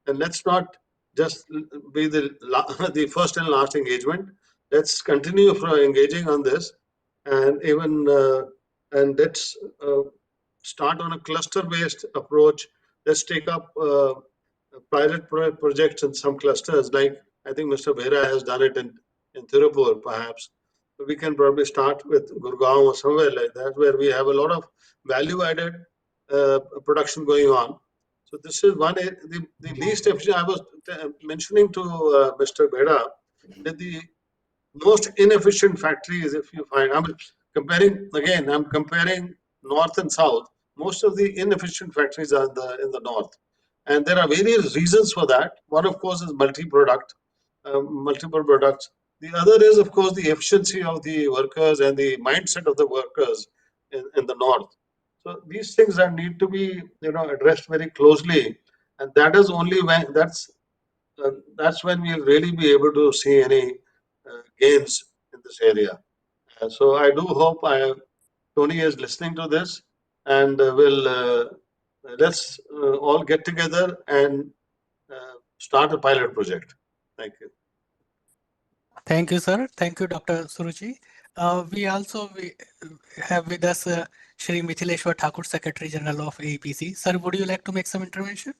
and let's not just be the first and last engagement. Let's continue from engaging on this, and even and let's start on a cluster-based approach. Let's take up pilot projects in some clusters, like I think Mr. Bhera has done it in Tirupur, perhaps. So we can probably start with Gurgaon or somewhere like that, where we have a lot of value-added production going on. So this is one, the least efficient. I was mentioning to Mr. Bheda that the most inefficient factories, if you find, I'm comparing north and south. Most of the inefficient factories are in the north. And there are various reasons for that. One, of course, is multiple products. The other is, of course, the efficiency of the workers and the mindset of the workers in the north. So these things that need to be, addressed very closely, and that is only when that's when we'll really be able to see any gains in this area. So I do hope Tony is listening to this, and will let's all get together and start a pilot project. Thank you. Thank you, sir. Thank you, Dr. Suruchi. We have with us Shri Mithileshwar Thakur, Secretary General of AEPC. Sir, would you like to make some intervention?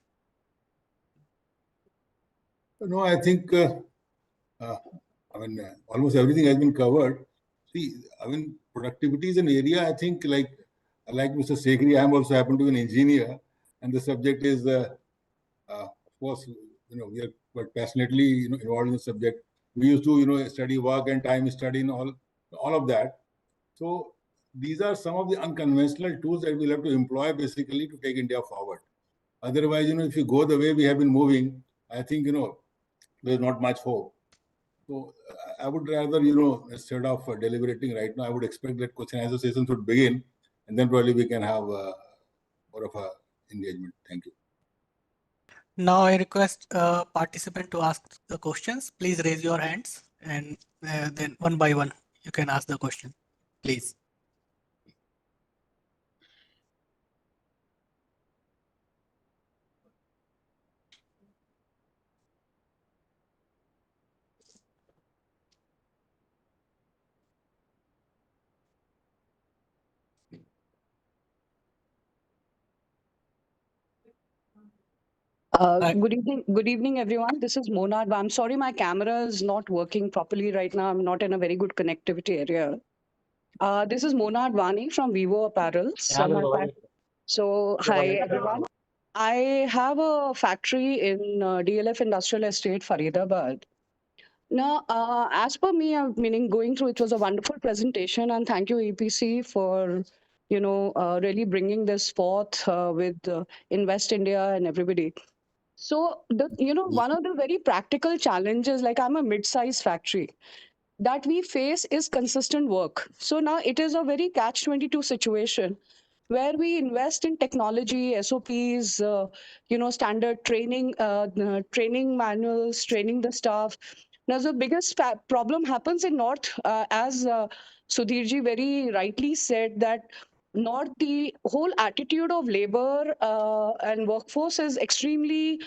No, I think almost everything has been covered. See, productivity is an area. I think like Mr. Sekhri, I am also happen to be an engineer, and the subject is, of course, we are quite passionately involved in the subject. We used to study work and time study and all of that. So these are some of the unconventional tools that we'll have to employ basically to take India forward. Otherwise, if you go the way we have been moving, I think there's not much hope. So I would rather, instead of deliberating right now, I would expect that question answer session should begin, and then probably we can have more of a engagement. Thank you. Now I request participant to ask the questions. Please raise your hands, and then one by one you can ask the question, please. Good evening, everyone. This is Mona. I'm sorry my camera is not working properly right now. I'm not in a very good connectivity area. This is Mona Advani from Vivo Apparel. So, hi, everyone. I have a factory in DLF Industrial Estate, Faridabad. Now, as per me, meaning going through, it was a wonderful presentation, and thank you, EPC, for really bringing this forth with Invest India and everybody. So one of the very practical challenges, like I'm a mid-size factory, that we face is consistent work. So now it is a very catch-22 situation where we invest in technology, SOPs, standard training manuals, training the staff. Now the biggest problem happens in North, as Sudhirji very rightly said, that North, the whole attitude of labor and workforce is extremely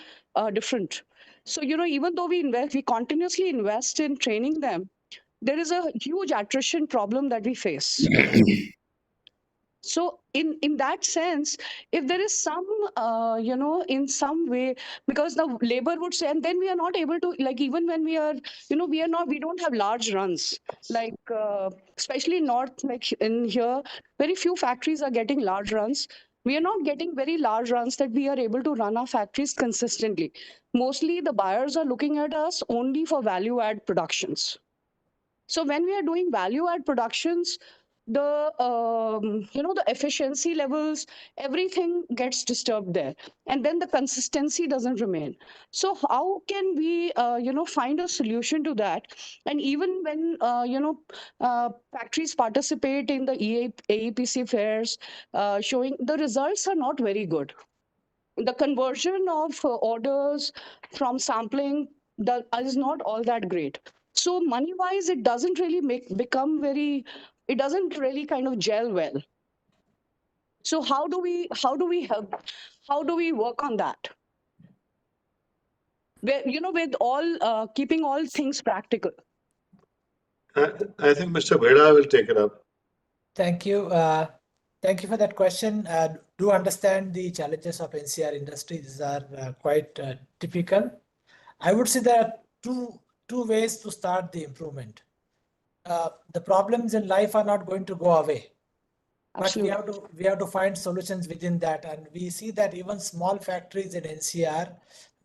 different. So even though we continuously invest in training them, there is a huge attrition problem that we face. So in that sense, if there is some in some way, because the labor would say, and then we are not able to, like, even when we are we don't have large runs, like especially north, like in here very few factories are getting large runs. We are not getting very large runs that we are able to run our factories consistently. Mostly the buyers are looking at us only for value add productions. So when we are doing value add productions, the efficiency levels, everything gets disturbed there, and then the consistency doesn't remain. So how can we find a solution to that? And even when factories participate in the AEPC fairs, showing the results are not very good. The conversion of orders from sampling is not all that great. So money wise, it doesn't really become very, it doesn't really kind of gel well. So how do we help, how do we work on that, with all keeping all things practical? I think Mr. Bheda will take it up. Thank you. Thank you for that question. Do understand the challenges of NCR industry. These are quite typical. I would say there are two ways to start the improvement. The problems in life are not going to go away, but we have to find solutions within that. And we see that even small factories in NCR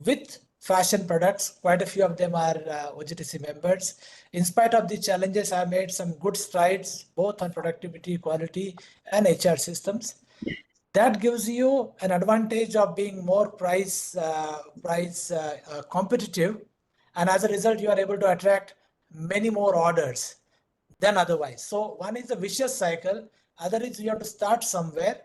with fashion products, quite a few of them are OGTC members. In spite of the challenges, have made some good strides both on productivity, quality, and HR systems. That gives you an advantage of being more price competitive, and as a result, you are able to attract many more orders than otherwise. So one is a vicious cycle. Other is you have to start somewhere,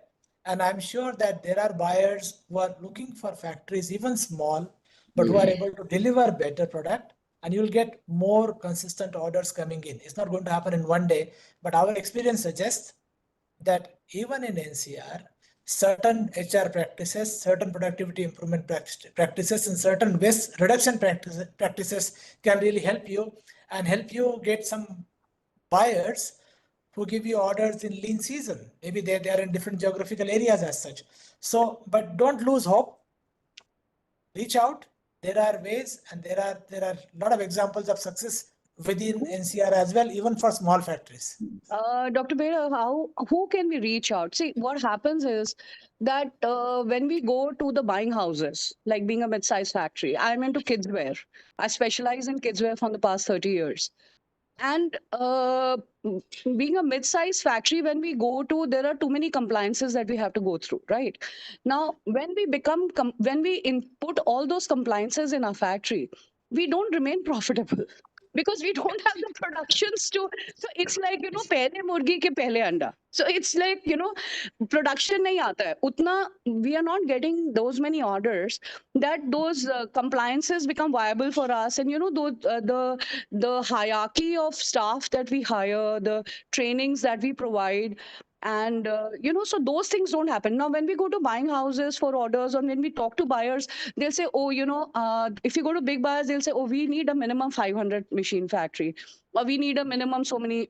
and I'm sure that there are buyers who are looking for factories, even small, but who are able to deliver better product, and you'll get more consistent orders coming in. It's not going to happen in one day, but our experience suggests that even in NCR, certain HR practices, certain productivity improvement practices, and certain waste reduction practices can really help you and help you get some buyers who give you orders in lean season. Maybe they are in different geographical areas as such. So, but don't lose hope. Reach out. There are ways, and there are a lot of examples of success within NCR as well, even for small factories. Dr. Bheda, who can we reach out? See, what happens is that when we go to the buying houses, like being a mid-sized factory, I'm into kids wear. I specialize in kids wear from the past 30 years. And being a mid-sized factory, when we go to, there are too many compliances that we have to go through, right? Now, when we input all those compliances in our factory, we don't remain profitable because we don't have the productions to. So it's like, pehle murgi ke pehle anda. So it's like, production nahi aata hai. Utna, we are not getting those many orders that those compliances become viable for us. And, the hierarchy of staff that we hire, the trainings that we provide, and so those things don't happen. Now when we go to buying houses for orders, or when we talk to buyers, they'll say, oh, if you go to big buyers, they'll say, oh, we need a minimum 500 machine factory, or we need a minimum so many.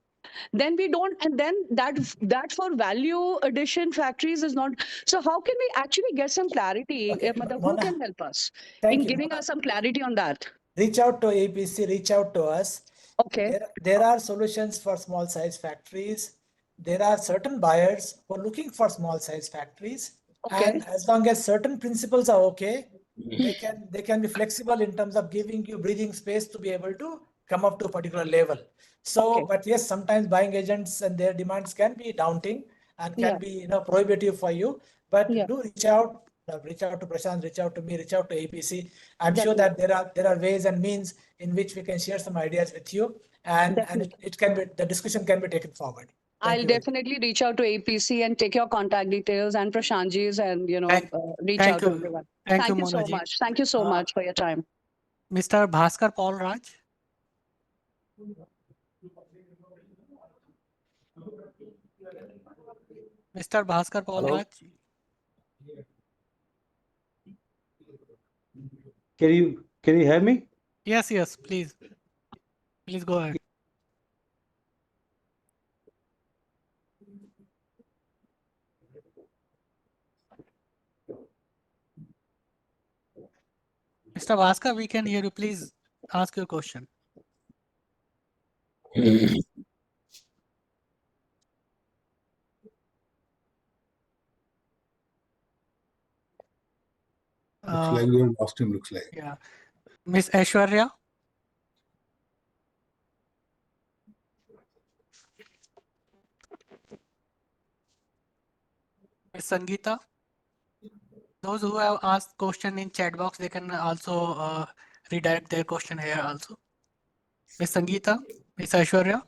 Then we don't, and then that for value addition factories is not. So how can we actually get some clarity? Okay, Who Mona, can help us thank in you, giving Mona. us some clarity on that? Reach out to AEPC, reach out to us. Okay. There are solutions for small size factories. There are certain buyers who are looking for small size factories. Okay. And as long as certain principles are okay, they can be flexible in terms of giving you breathing space to be able to come up to a particular level. So, Okay. but yes, sometimes buying agents and their demands can be daunting and can be prohibitive for you. But do reach out. Reach out to Prashant, reach out to me, reach out to APC. I'm sure that there are ways and means in which we can share some ideas with you, and it can be, the discussion can be taken forward. I'll definitely reach out to APC and take your contact details and Prashantji's, and reach out to everyone. Thank you, Thank you so Mona ji. much. Thank you so much for your time. Mr. Bhaskar Paul Raj. Mr. Bhaskar Paul Hello? Raj. Can you hear me? Yes, please. Please go ahead. Mr. Bhaskar, we can hear you. Please ask your question. Looks like we have lost him, looks like. Yeah. Miss Aishwarya? Miss Sangeeta? Those who have asked question in chat box, they can also redirect their question here also. Miss Sangeeta? Miss Aishwarya?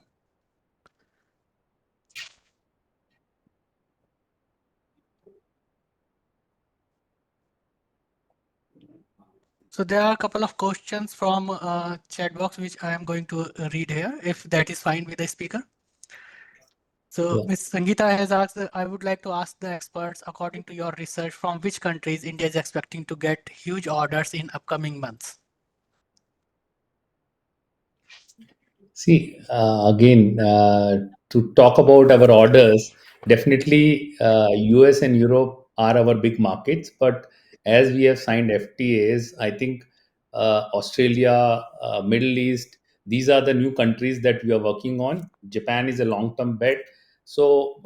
So there are a couple of questions from chat box which I am going to read here, if that is fine with the speaker. So Yeah. Ms. Sangeeta has asked, I would like to ask the experts, according to your research, from which countries India is expecting to get huge orders in upcoming months? See, again, to talk about our orders, definitely US and Europe are our big markets. But as we have signed FTAs, I think Australia, Middle East, these are the new countries that we are working on. Japan is a long term bet. So,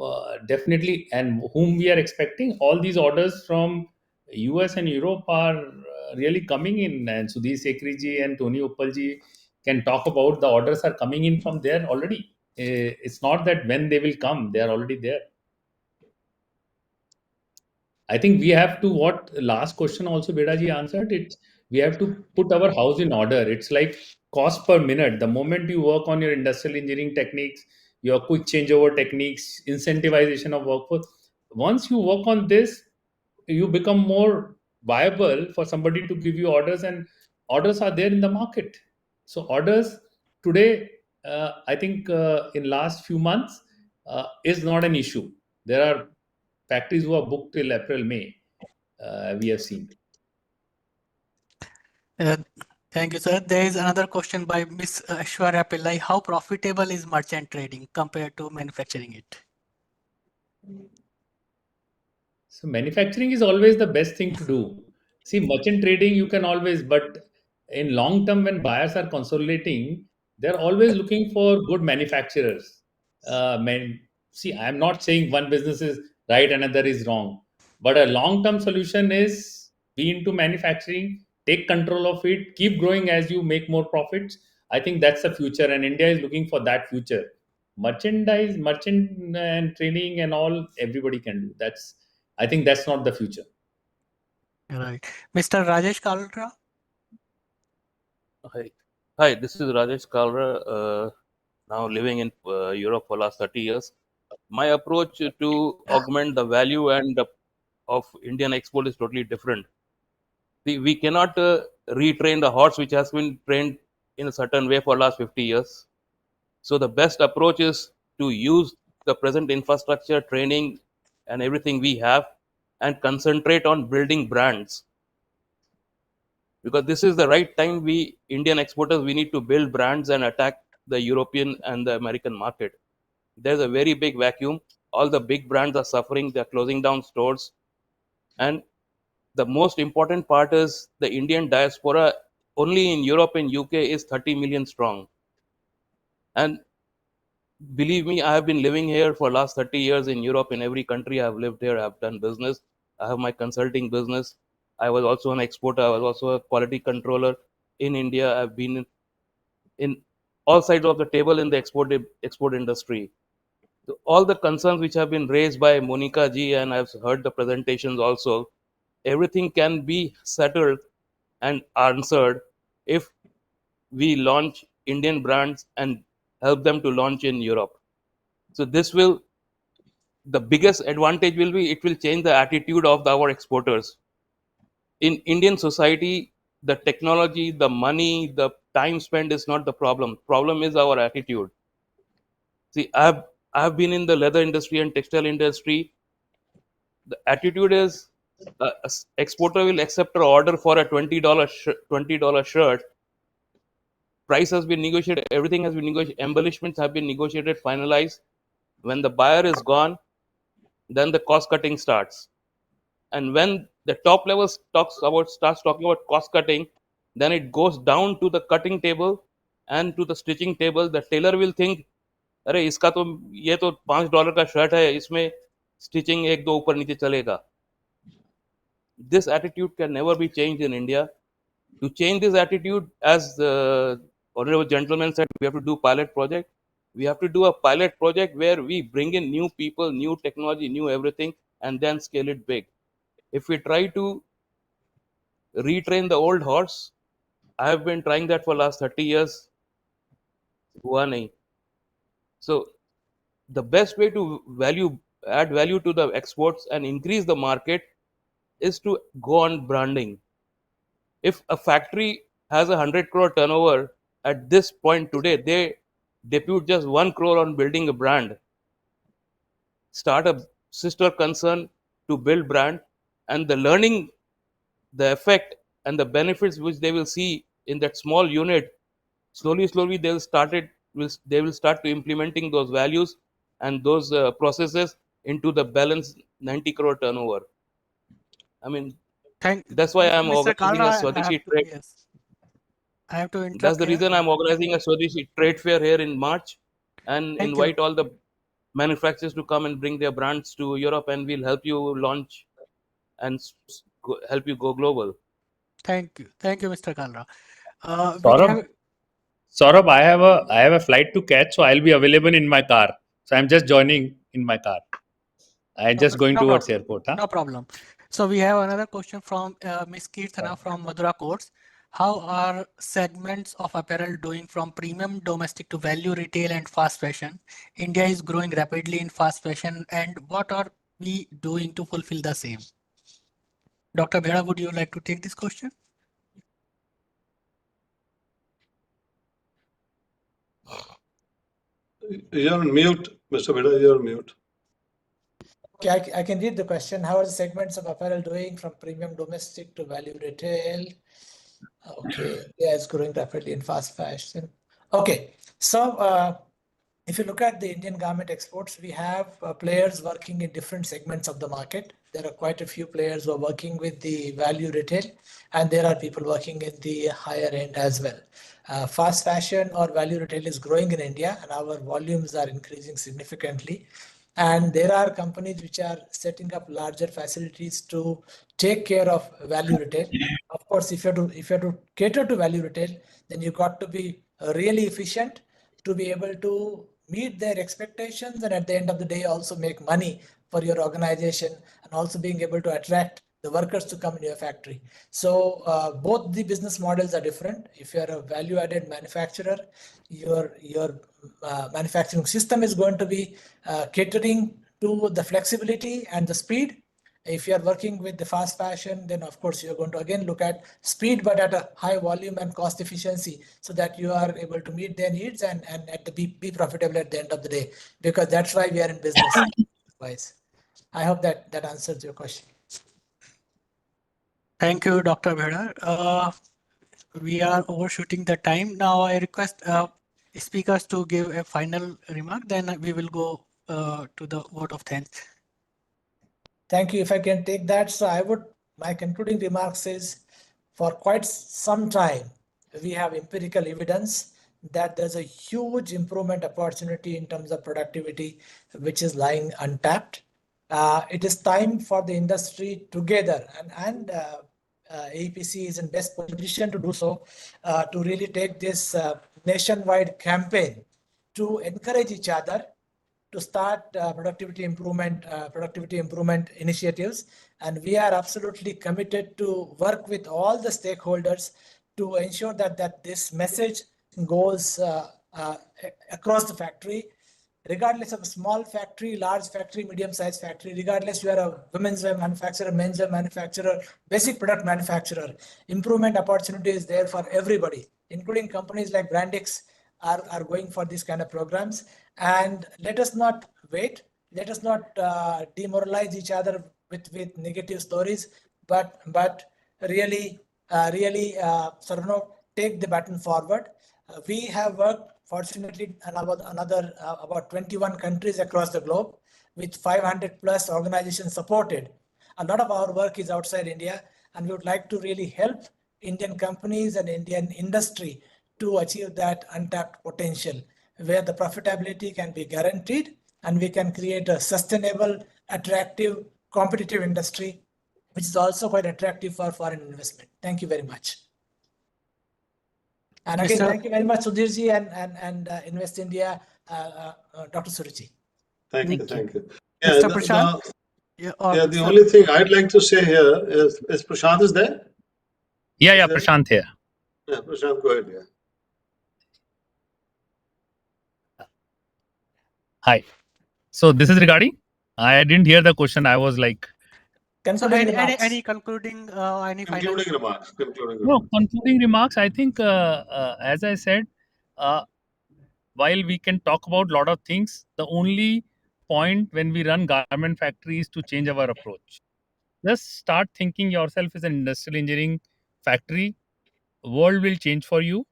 definitely, and whom we are expecting, all these orders from US and Europe are really coming in. And Sudhir Sekhri ji and Tony Uppal ji can talk about, the orders are coming in from there already. It's not that when they will come, they are already there. I think we have to, what last question also Beda ji answered, it's we have to put our house in order. It's like cost per minute. The moment you work on your industrial engineering techniques, your quick changeover techniques, incentivization of workforce, once you work on this, you become more viable for somebody to give you orders, and orders are there in the market. So orders today, I think in last few months, is not an issue. There are factories who are booked till April, May. We have seen. Uh, Thank you, sir. There is another question by Miss Aishwarya Pillai. How profitable is merchant trading compared to manufacturing it? So manufacturing is always the best thing to do. See, merchant trading you can always, but in long term, when buyers are consolidating, they're always looking for good manufacturers. See, I'm not saying one business is right, another is wrong, but a long term solution is be into manufacturing, take control of it, keep growing as you make more profits. I think that's the future, and India is looking for that future. Merchant and training and all, everybody can do. I think that's not the future. Right. Mr. Rajesh Kalra? Hi, this is Rajesh Kalra, now living in Europe for last 30 years. My approach to augment the value of Indian export is totally different. We cannot retrain the horse which has been trained in a certain way for last 50 years. So the best approach is to use the present infrastructure, training, and everything we have, and concentrate on building brands. Because this is the right time, we Indian exporters, we need to build brands and attack the European and the American market. There's a very big vacuum. All the big brands are suffering, they're closing down stores. And the most important part is the Indian diaspora only in Europe and UK is 30 million strong. And believe me, I have been living here for last 30 years in Europe. In every country I've lived here, I've done business. I have my consulting business. I was also an exporter. I was also a quality controller in India. I've been in all sides of the table in the export industry. So all the concerns which have been raised by Monica ji, and I've heard the presentations also, everything can be settled and answered if we launch Indian brands and help them to launch in Europe. So this will, the biggest advantage will be, it will change the attitude of our exporters. In Indian society, the technology, the money, the time spent is not the problem. Problem is our attitude. See, I've been in the leather industry and textile industry. The attitude is, exporter will accept an order for a $20 shirt. Price has been negotiated, everything has been negotiated, embellishments have been negotiated, finalized. When the buyer is gone, then the cost cutting starts. And when the top level starts talking about cost cutting, then it goes down to the cutting table and to the stitching table. The tailor will think, अरे इसका तो ये तो $5 का shirt है, इसमें stitching एक दो ऊपर नीचे चलेगा. This attitude can never be changed in India. To change this attitude, as the honorable gentleman said, we have to do pilot project. We have to do a pilot project where we bring in new people, new technology, new everything, and then scale it big. If we try to retrain the old horse, I have been trying that for last 30 years. हुआ नहीं. So the best way to add value to the exports and increase the market is to go on branding. If a factory has 100 crore turnover at this point today, they depute just 1 crore on building a brand, start a sister concern to build brand, and the learning, the effect and the benefits which they will see in that small unit, slowly they will start to implementing those values and those processes into the balance 90 crore turnover. I mean, Thank that's why I'm Mr. organizing a Kalra. I have Swadeshi to, trade. yes, I have to That's interrupt the here. reason I'm organizing a Swadeshi trade fair here in March and Thank you. invite all the manufacturers to come and bring their brands to Europe, and we'll help you launch and help you go global. Thank you, Mr. Kalra. We Saurabh, have Saurabh, I have a flight to catch, so I'll be available in my car. So I'm just joining in my car. I'm just going no towards problem. airport. Huh? No problem. So we have another question from Ms. Kirtana from Madura Courts. How are segments of apparel doing from premium domestic to value retail and fast fashion? India is growing rapidly in fast fashion, and what are we doing to fulfill the same? Dr. Bheda, would you like to take this question? You're on mute, Mr. Bheda, you're on mute. Okay, I can read the question. How are the segments of apparel doing from premium domestic to value retail? Okay, yeah, it's growing rapidly in fast fashion. Okay, so if you look at the Indian garment exports, we have players working in different segments of the market. There are quite a few players who are working with the value retail, and there are people working in the higher end as well. Fast fashion or value retail is growing in India, and our volumes are increasing significantly. And there are companies which are setting up larger facilities to take care of value retail. Of course, if you have to cater to value retail, then you got to be really efficient to be able to meet their expectations, and at the end of the day also make money for your organization, and also being able to attract the workers to come in your factory. So both the business models are different. If you're a value-added manufacturer, your manufacturing system is going to be catering to the flexibility and the speed. If you are working with the fast fashion, then of course you're going to again look at speed, but at a high volume and cost efficiency, so that you are able to meet their needs and be profitable at the end of the day, because that's why we are in business. Wise. I hope that answers your question. Thank you, Dr. Bheda. We are overshooting the time. Now I request speakers to give a final remark, then we will go to the vote of thanks. Thank you. If I can take that. So my concluding remarks is, for quite some time, we have empirical evidence that there's a huge improvement opportunity in terms of productivity, which is lying untapped. It is time for the industry together, and AEPC is in best position to do so, to really take this nationwide campaign to encourage each other to start productivity improvement initiatives. And we are absolutely committed to work with all the stakeholders to ensure that this message goes across the factory, regardless of a small factory, large factory, medium-sized factory, regardless you are a women's wear manufacturer, men's wear manufacturer, basic product manufacturer. Improvement opportunity is there for everybody, including companies like Brandix are going for these kind of programs. And let us not wait. Let us not demoralize each other with negative stories, but really take the baton forward. We have worked, fortunately, in about 21 countries across the globe, with 500 plus organizations supported. A lot of our work is outside India, and we would like to really help Indian companies and Indian industry to achieve that untapped potential, where the profitability can be guaranteed and we can create a sustainable, attractive, competitive industry which is also quite attractive for foreign investment. Thank you very much. And again, thank you very much, Sudhirji and Invest India, Dr. Suruchi. Thank you. Yeah, Mr. Prashant? the only thing I'd like to say here is Prashant is there? Yeah, Prashant here. Yeah, Prashant, go ahead. Yeah. Hi. So this is regarding? I didn't hear the question. I was like. Any concluding, concluding remarks? Concluding remarks. I think, as I said, while we can talk about a lot of things, the only point when we run garment factories to change our approach. Just start thinking yourself as an industrial engineering factory. World will change for you.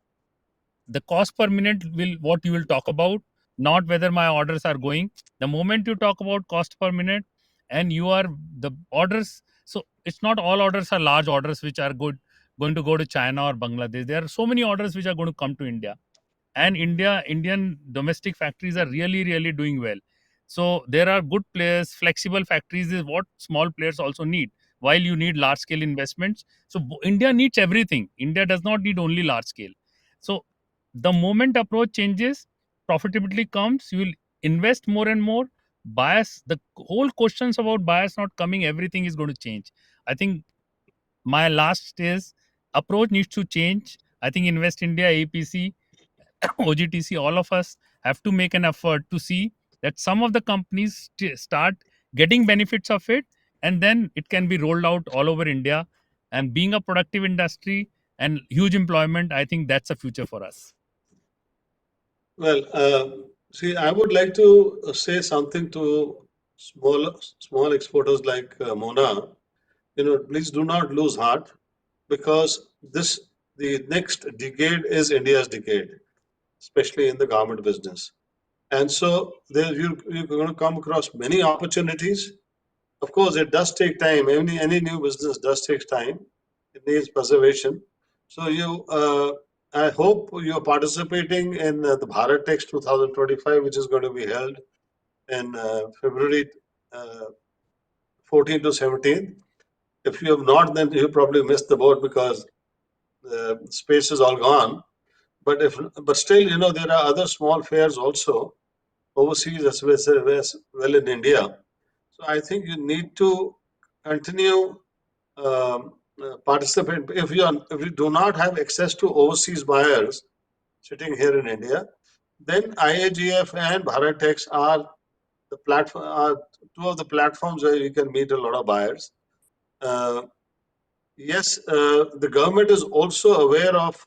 The cost per minute will what you will talk about, not whether my orders are going. The moment you talk about cost per minute and you are the orders, so it's not all orders are large orders which are going to go to China or Bangladesh. There are so many orders which are going to come to India. And Indian domestic factories are really doing well. So there are good players. Flexible factories is what small players also need, while you need large scale investments. So India needs everything. India does not need only large scale. So the moment approach changes, profitability comes, you will invest more and more. Bias, the whole questions about bias not coming, everything is going to change. I think my last is approach needs to change. I think Invest India, AEPC, OGTC, all of us have to make an effort to see that some of the companies start getting benefits of it, and then it can be rolled out all over India. And being a productive industry and huge employment, I think that's a future for us. Well, see, I would like to say something to small exporters like Mona. Please do not lose heart, because the next decade is India's decade, especially in the garment business. And so you're going to come across many opportunities. Of course, it does take time. Any new business does take time. It needs preservation. So I hope you're participating in the Bharat Text 2025, which is going to be held in February 14 to 17. If you have not, then you probably missed the boat because the space is all gone. But still, there are other small fairs also overseas as well in India. So I think you need to continue participate. If you do not have access to overseas buyers sitting here in India, then IAGF and Bharat are the platform, are two of the platforms where you can meet a lot of buyers. Yes, the government is also aware of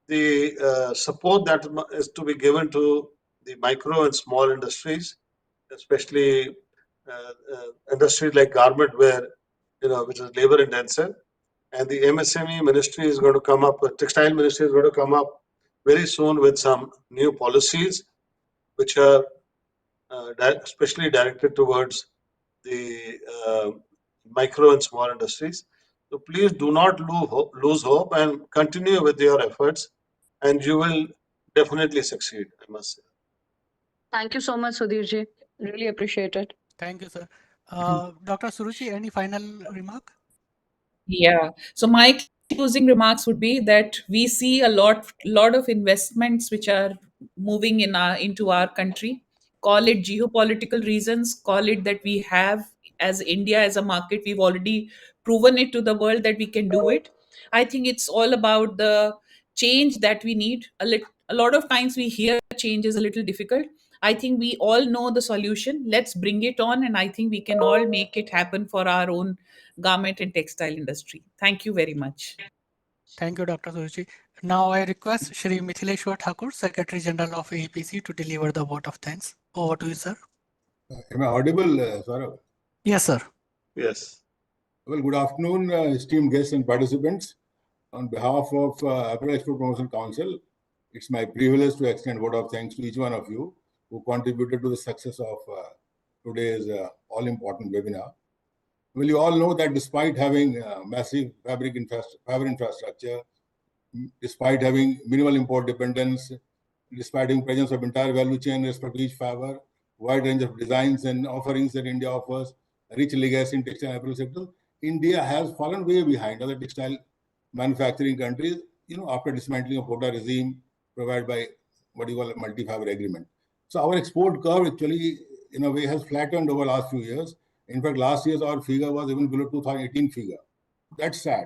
the support that is to be given to the micro and small industries, especially industries like garment wear, which is labor intensive. And the MSME ministry is going to come up, textile ministry is going to come up very soon with some new policies, which are especially directed towards the micro and small industries. So please do not lose hope and continue with your efforts, and you will definitely succeed, I must say. Thank you so much, Sudhirji. Really appreciate it. Thank you, sir. Dr. Suruchi, any final remark? Yeah. So my closing remarks would be that we see a lot of investments which are moving into our country. Call it geopolitical reasons, call it that we have, as India as a market, we've already proven it to the world that we can do it. I think it's all about the change that we need. A lot of times we hear change is a little difficult. I think we all know the solution. Let's bring it on, and I think we can all make it happen for our own garment and textile industry. Thank you very much. Thank you, Dr. Suruchi. Now I request Shri Mithileshwar Thakur, Secretary General of AEPC, to deliver the vote of thanks. Over to you, sir. Am I audible, Saurabh? Yes, sir. Yes. Well, good afternoon, esteemed guests and participants. On behalf of Apparel Export Promotion Council, it's my privilege to extend a vote of thanks to each one of you who contributed to the success of today's all-important webinar. Well, you all know that despite having massive fabric infrastructure, despite having minimal import dependence, despite having presence of entire value chain respect to each fiber, wide range of designs and offerings that India offers, rich legacy in textile and apparel sector, India has fallen way behind other textile manufacturing countries, after dismantling a quota regime provided by what you call a multi-fiber agreement. So our export curve actually, in a way, has flattened over the last few years. In fact, last year's our figure was even below 2018 figure. That's sad.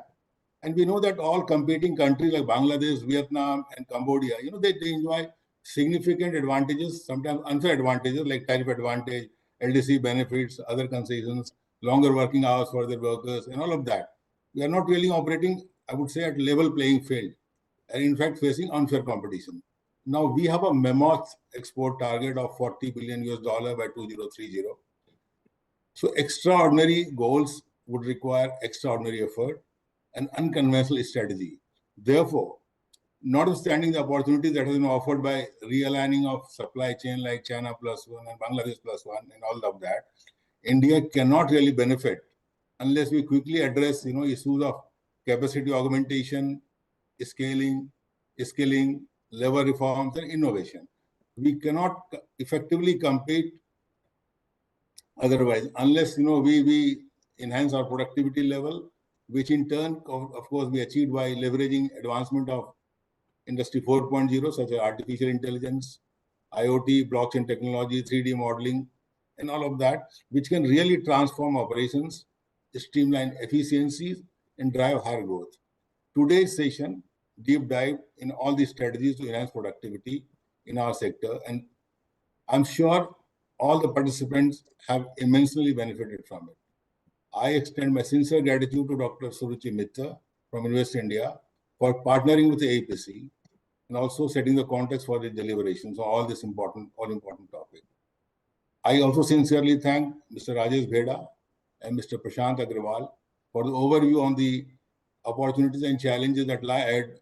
And we know that all competing countries like Bangladesh, Vietnam, and Cambodia, they enjoy significant advantages, sometimes unfair advantages like tariff advantage, LDC benefits, other concessions, longer working hours for their workers, and all of that. We are not really operating, I would say, at level playing field, and in fact facing unfair competition. Now we have a mammoth export target of $40 billion by 2030. So extraordinary goals would require extraordinary effort and unconventional strategy. Therefore, notwithstanding the opportunities that have been offered by realigning of supply chain like China plus one and Bangladesh plus one and all of that, India cannot really benefit unless we quickly address issues of capacity augmentation, skilling, labor reforms, and innovation. We cannot effectively compete otherwise unless we enhance our productivity level, which in turn, of course, we achieved by leveraging advancement of Industry 4.0, such as artificial intelligence, IoT, blockchain technology, 3D modeling, and all of that, which can really transform operations, streamline efficiencies, and drive higher growth. Today's session deep dive in all these strategies to enhance productivity in our sector, and I'm sure all the participants have immensely benefited from it. I extend my sincere gratitude to Dr. Suruchi Mittar from Invest India for partnering with the AEPC and also setting the context for the deliberations on all important topic. I also sincerely thank Mr. Rajesh Bheda and Mr. Prashant Agarwal for the overview on the opportunities and challenges that lie ahead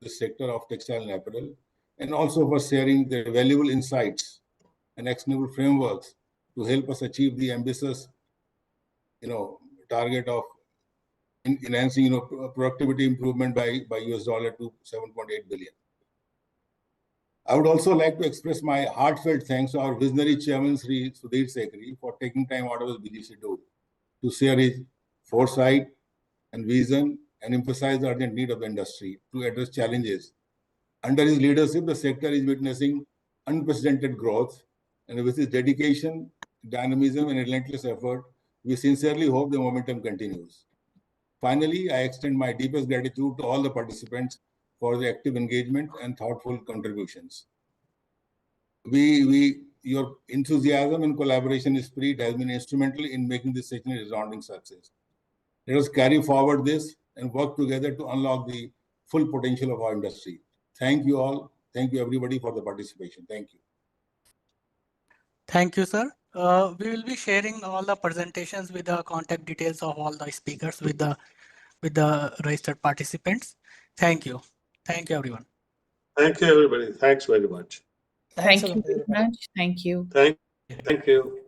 the sector of textile and apparel, and also for sharing their valuable insights and actionable frameworks to help us achieve the ambitious, target of enhancing, productivity improvement by US dollar to 7.8 billion. I would also like to express my heartfelt thanks to our visionary chairman, Sri Sudhir Sekhri, for taking time out of his busy schedule to share his foresight and vision and emphasize the urgent need of the industry to address challenges. Under his leadership, the sector is witnessing unprecedented growth, and with his dedication, dynamism, and relentless effort, we sincerely hope the momentum continues. Finally, I extend my deepest gratitude to all the participants for the active engagement and thoughtful contributions. Your enthusiasm and collaboration spirit has been instrumental in making this session a resounding success. Let us carry forward this and work together to unlock the full potential of our industry. Thank you all. Thank you everybody for the participation. Thank you. Thank you, sir. We will be sharing all the presentations with the contact details of all the speakers with the registered participants. Thank you. Thank you, everyone. Thank you, everybody. Thanks very much. Thanks Thank a you lot, very everybody. much. Thank you. Thank you.